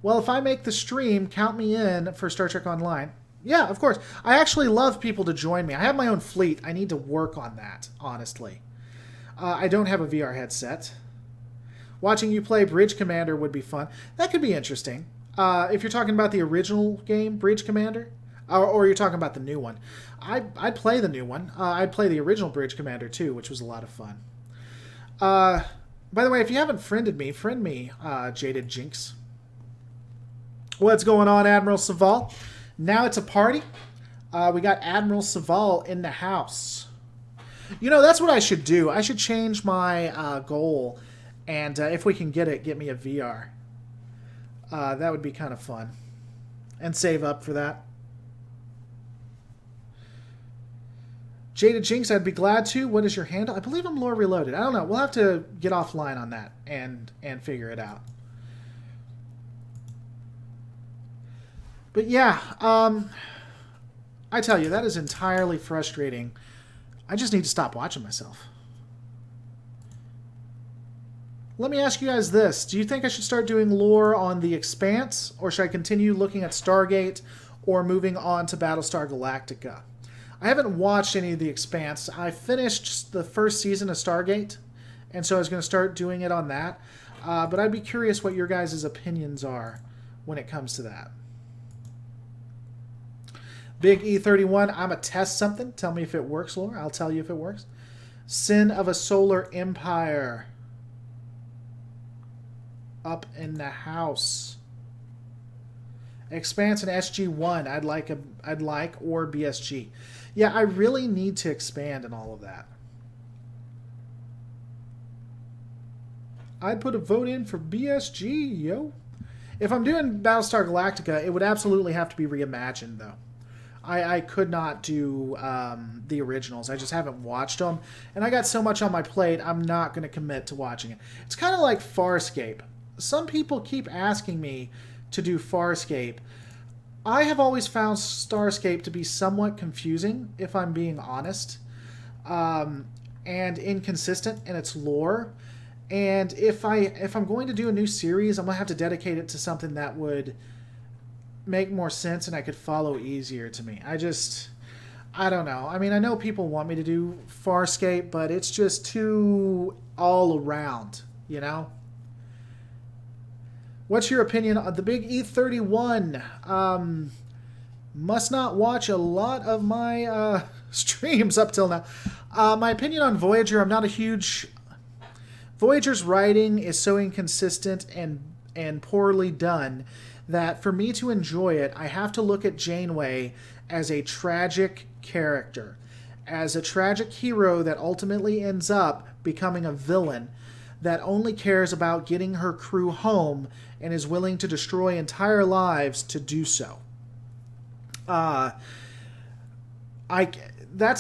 Well, if I make the stream, count me in for Star Trek Online. Yeah, of course. I actually love people to join me. I have my own fleet. I need to work on that, honestly. I don't have a VR headset. Watching you play Bridge Commander would be fun. That could be interesting. If you're talking about the original game, Bridge Commander, or you're talking about the new one, I'd play the new one. I'd play the original Bridge Commander too, which was a lot of fun. By the way, if you haven't friend me, Jaded Jinx. What's going on, Admiral Saval? Now it's a party. We got Admiral Saval in the house. You know, that's what I should do. I should change my goal, and if we can get me a VR. That would be kind of fun. And save up for that. Jaded Jinx, I'd be glad to. What is your handle? I believe I'm Lore Reloaded. I don't know. We'll have to get offline on that and figure it out. But yeah, I tell you, that is entirely frustrating. I just need to stop watching myself. Let me ask you guys this. Do you think I should start doing lore on The Expanse, or should I continue looking at Stargate or moving on to Battlestar Galactica? I haven't watched any of The Expanse. I finished the first season of Stargate, and so I was going to start doing it on that. But I'd be curious what your guys' opinions are when it comes to that. Big E31, I'm a test something. Tell me if it works, Lore. I'll tell you if it works. Sin of a Solar Empire. Up in the house. Expanse and SG1. I'd like or BSG. Yeah, I really need to expand in all of that. I'd put a vote in for BSG, yo. If I'm doing Battlestar Galactica, it would absolutely have to be reimagined, though. I could not do the originals. I just haven't watched them. And I got so much on my plate, I'm not going to commit to watching it. It's kind of like Farscape. Some people keep asking me to do Farscape. I have always found Starscape to be somewhat confusing, if I'm being honest, and inconsistent in its lore. And if I'm going to do a new series, I'm going to have to dedicate it to something that would make more sense and I could follow easier to me. I don't know. I mean, I know people want me to do Farscape, but it's just too all around, you know? What's your opinion on the big E31? Must not watch a lot of my streams up till now. My opinion on Voyager, I'm not a huge... Voyager's writing is so inconsistent and poorly done that for me to enjoy it, I have to look at Janeway as a tragic character, as a tragic hero that ultimately ends up becoming a villain that only cares about getting her crew home and is willing to destroy entire lives to do so. That's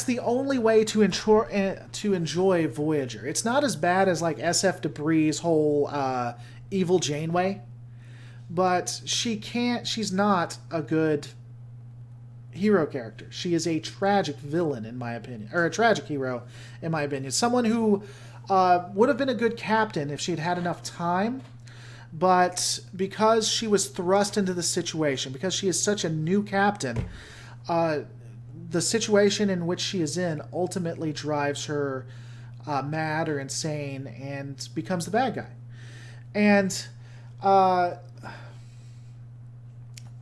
the only way to enjoy Voyager. It's not as bad as like SF Debris' whole evil Janeway, but she's not a good hero character. She is a tragic villain, in my opinion, or a tragic hero, in my opinion. Someone who would have been a good captain if she'd had enough time, but because she was thrust into the situation, because she is such a new captain, the situation in which she is in ultimately drives her mad or insane and becomes the bad guy. And,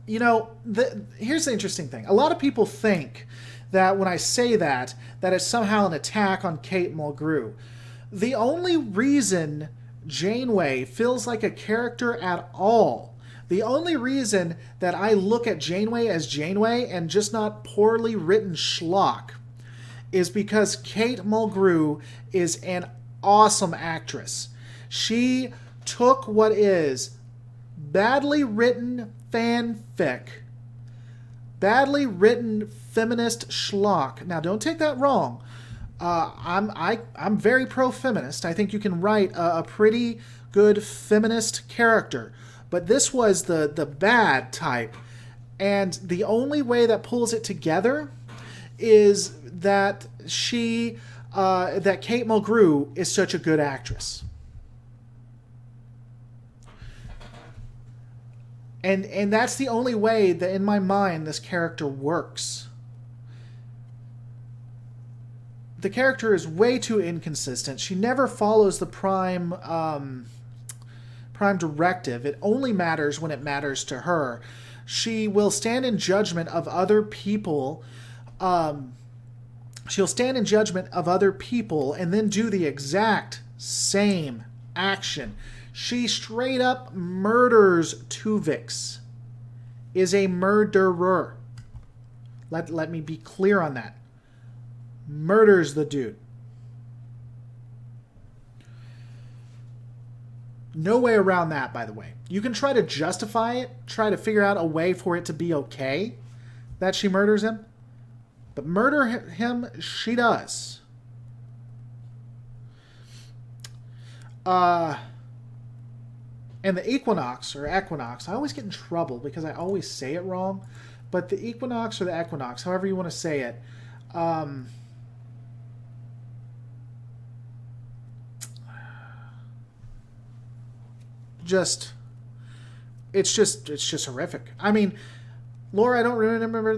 you know, here's the interesting thing. A lot of people think that when I say that it's somehow an attack on Kate Mulgrew. The only reason Janeway feels like a character at all, the only reason that I look at Janeway as Janeway and just not poorly written schlock, is because Kate Mulgrew is an awesome actress. She took what is badly written fanfic, badly written feminist schlock. Now, don't take that wrong. I'm very pro-feminist. I think you can write a pretty good feminist character, but this was the bad type, and the only way that pulls it together is that that Kate Mulgrew is such a good actress. And that's the only way that, in my mind, this character works. The character is way too inconsistent. She never follows the prime directive. It only matters when it matters to her. She will stand in judgment of other people. She'll stand in judgment of other people and then do the exact same action. She straight up murders Tuvix. Is a murderer. Let me be clear on that. Murders the dude. No way around that, by the way. You can try to justify it, try to figure out a way for it to be okay that she murders him. But murder him, she does. And the equinox, or equinox, I always get in trouble because I always say it wrong. But the equinox or the equinox, however you want to say it, it's just horrific. I mean, Lore, I don't remember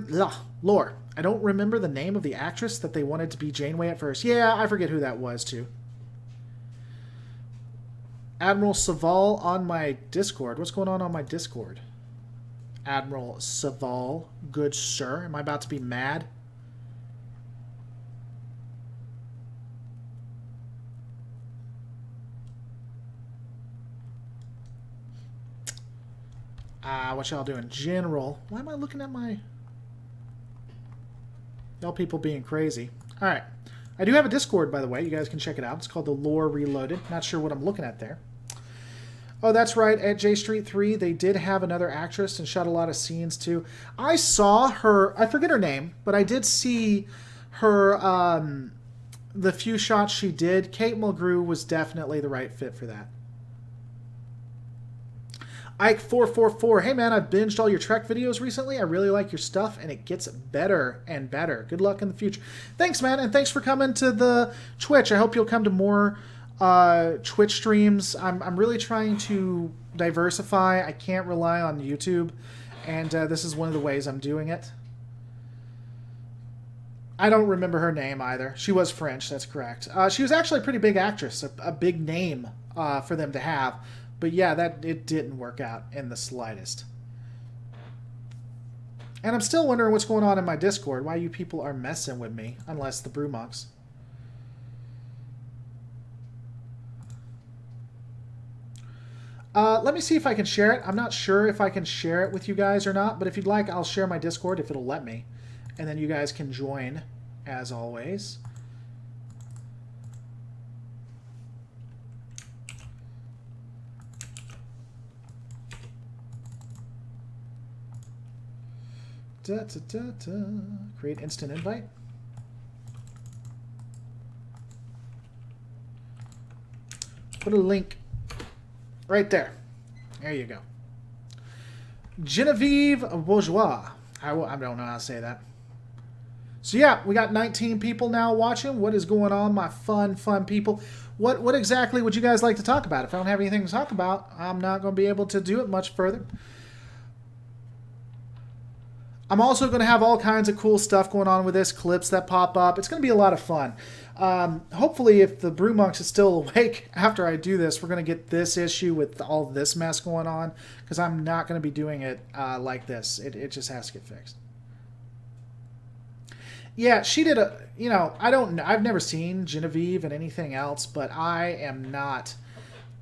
the name of the actress that they wanted to be Janeway at first. Yeah, I forget who that was too. Admiral Saval on my Discord. What's going on my Discord? Admiral Saval, good sir. Am I about to be mad? What y'all doing? General. Why am I looking at my... Y'all people being crazy. Alright. I do have a Discord, by the way. You guys can check it out. It's called The Lore Reloaded. Not sure what I'm looking at there. Oh, that's right. At J Street 3, they did have another actress and shot a lot of scenes, too. I saw her... I forget her name, but I did see her... the few shots she did. Kate Mulgrew was definitely the right fit for that. Ike444, hey man, I've binged all your Trek videos recently. I really like your stuff, and it gets better and better. Good luck in the future. Thanks, man, and thanks for coming to the Twitch. I hope you'll come to more Twitch streams. I'm really trying to diversify. I can't rely on YouTube, and this is one of the ways I'm doing it. I don't remember her name either. She was French, that's correct. She was actually a pretty big actress, a big name for them to have. But yeah, it didn't work out in the slightest. And I'm still wondering what's going on in my Discord. Why you people are messing with me. Unless the brew monks. Let me see if I can share it. I'm not sure if I can share it with you guys or not. But if you'd like, I'll share my Discord if it'll let me. And then you guys can join, as always. Create instant invite. Put a link right there. There you go. Genevieve Bourgeois. I don't know how to say that. So yeah, we got 19 people now watching. What is going on, my fun people? What exactly would you guys like to talk about? If I don't have anything to talk about, I'm not going to be able to do it much further. I'm also going to have all kinds of cool stuff going on with this, clips that pop up. It's going to be a lot of fun. Hopefully, if the Brew Monks is still awake after I do this, we're going to get this issue with all this mess going on, because I'm not going to be doing it like this. It just has to get fixed. Yeah, she did I've never seen Genevieve and anything else, but I am not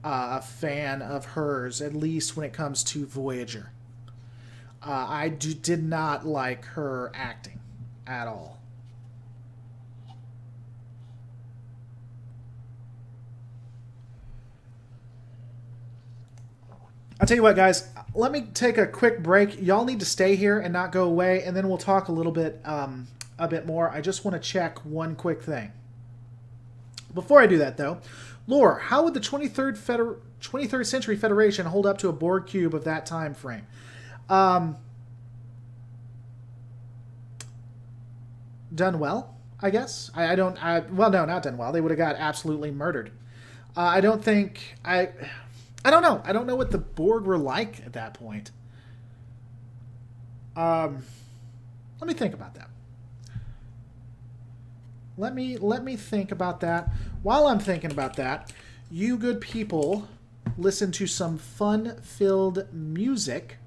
a fan of hers, at least when it comes to Voyager. I did not like her acting at all. I'll tell you what, guys. Let me take a quick break. Y'all need to stay here and not go away, and then we'll talk a bit more. I just want to check one quick thing. Before I do that, though, lore. How would the 23rd Century Federation hold up to a Borg cube of that time frame? Done well, I guess. Well, no, not done well. They would have got absolutely murdered. I don't think... I don't know. I don't know what the Borg were like at that point. Let me think about that. Let me think about that. While I'm thinking about that, you good people listen to some fun-filled music,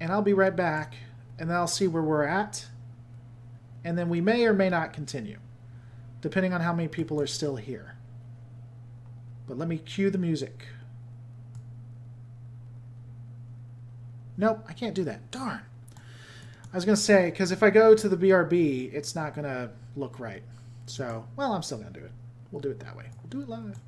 and I'll be right back, and then I'll see where we're at, and then we may or may not continue, depending on how many people are still here. But let me cue the music. Nope, I can't do that. Darn. I was going to say, because if I go to the BRB, it's not going to look right. So, well, I'm still going to do it. We'll do it that way. We'll do it live.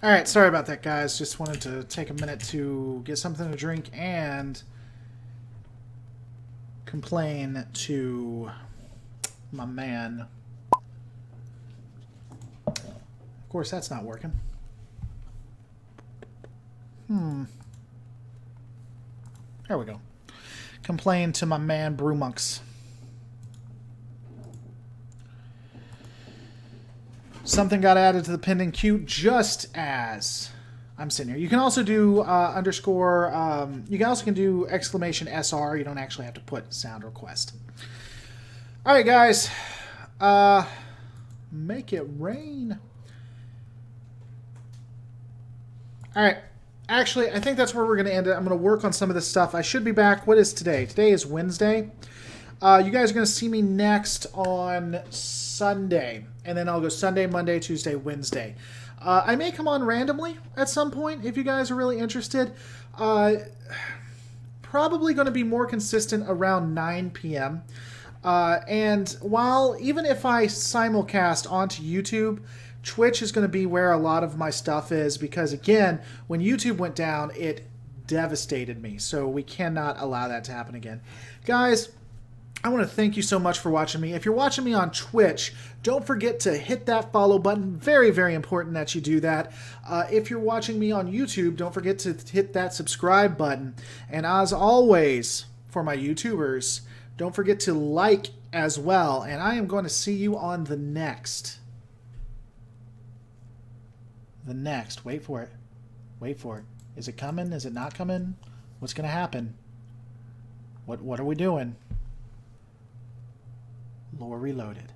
All right, sorry about that, guys. Just wanted to take a minute to get something to drink and complain to my man. Of course, that's not working. There we go. Complain to my man Brewmonks. Something got added to the pending queue just as I'm sitting here. You can also do underscore. You can also do exclamation SR. You don't actually have to put sound request. All right, guys. Make it rain. All right. Actually, I think that's where we're going to end it. I'm going to work on some of this stuff. I should be back. What is today? Today is Wednesday. You guys are going to see me next on Sunday. And then I'll go Sunday, Monday, Tuesday, Wednesday. I may come on randomly at some point if you guys are really interested. Probably going to be more consistent around 9 p.m. And while, even if I simulcast onto YouTube, Twitch is going to be where a lot of my stuff is because, again, when YouTube went down, it devastated me. So we cannot allow that to happen again. Guys, I want to thank you so much for watching me. If you're watching me on Twitch, don't forget to hit that follow button. Very, very important that you do that. If you're watching me on YouTube, don't forget to hit that subscribe button. And as always, for my YouTubers, don't forget to like as well. And I am going to see you on the next. Wait for it. Wait for it. Is it coming? Is it not coming? What's going to happen? What are we doing? Lore Reloaded.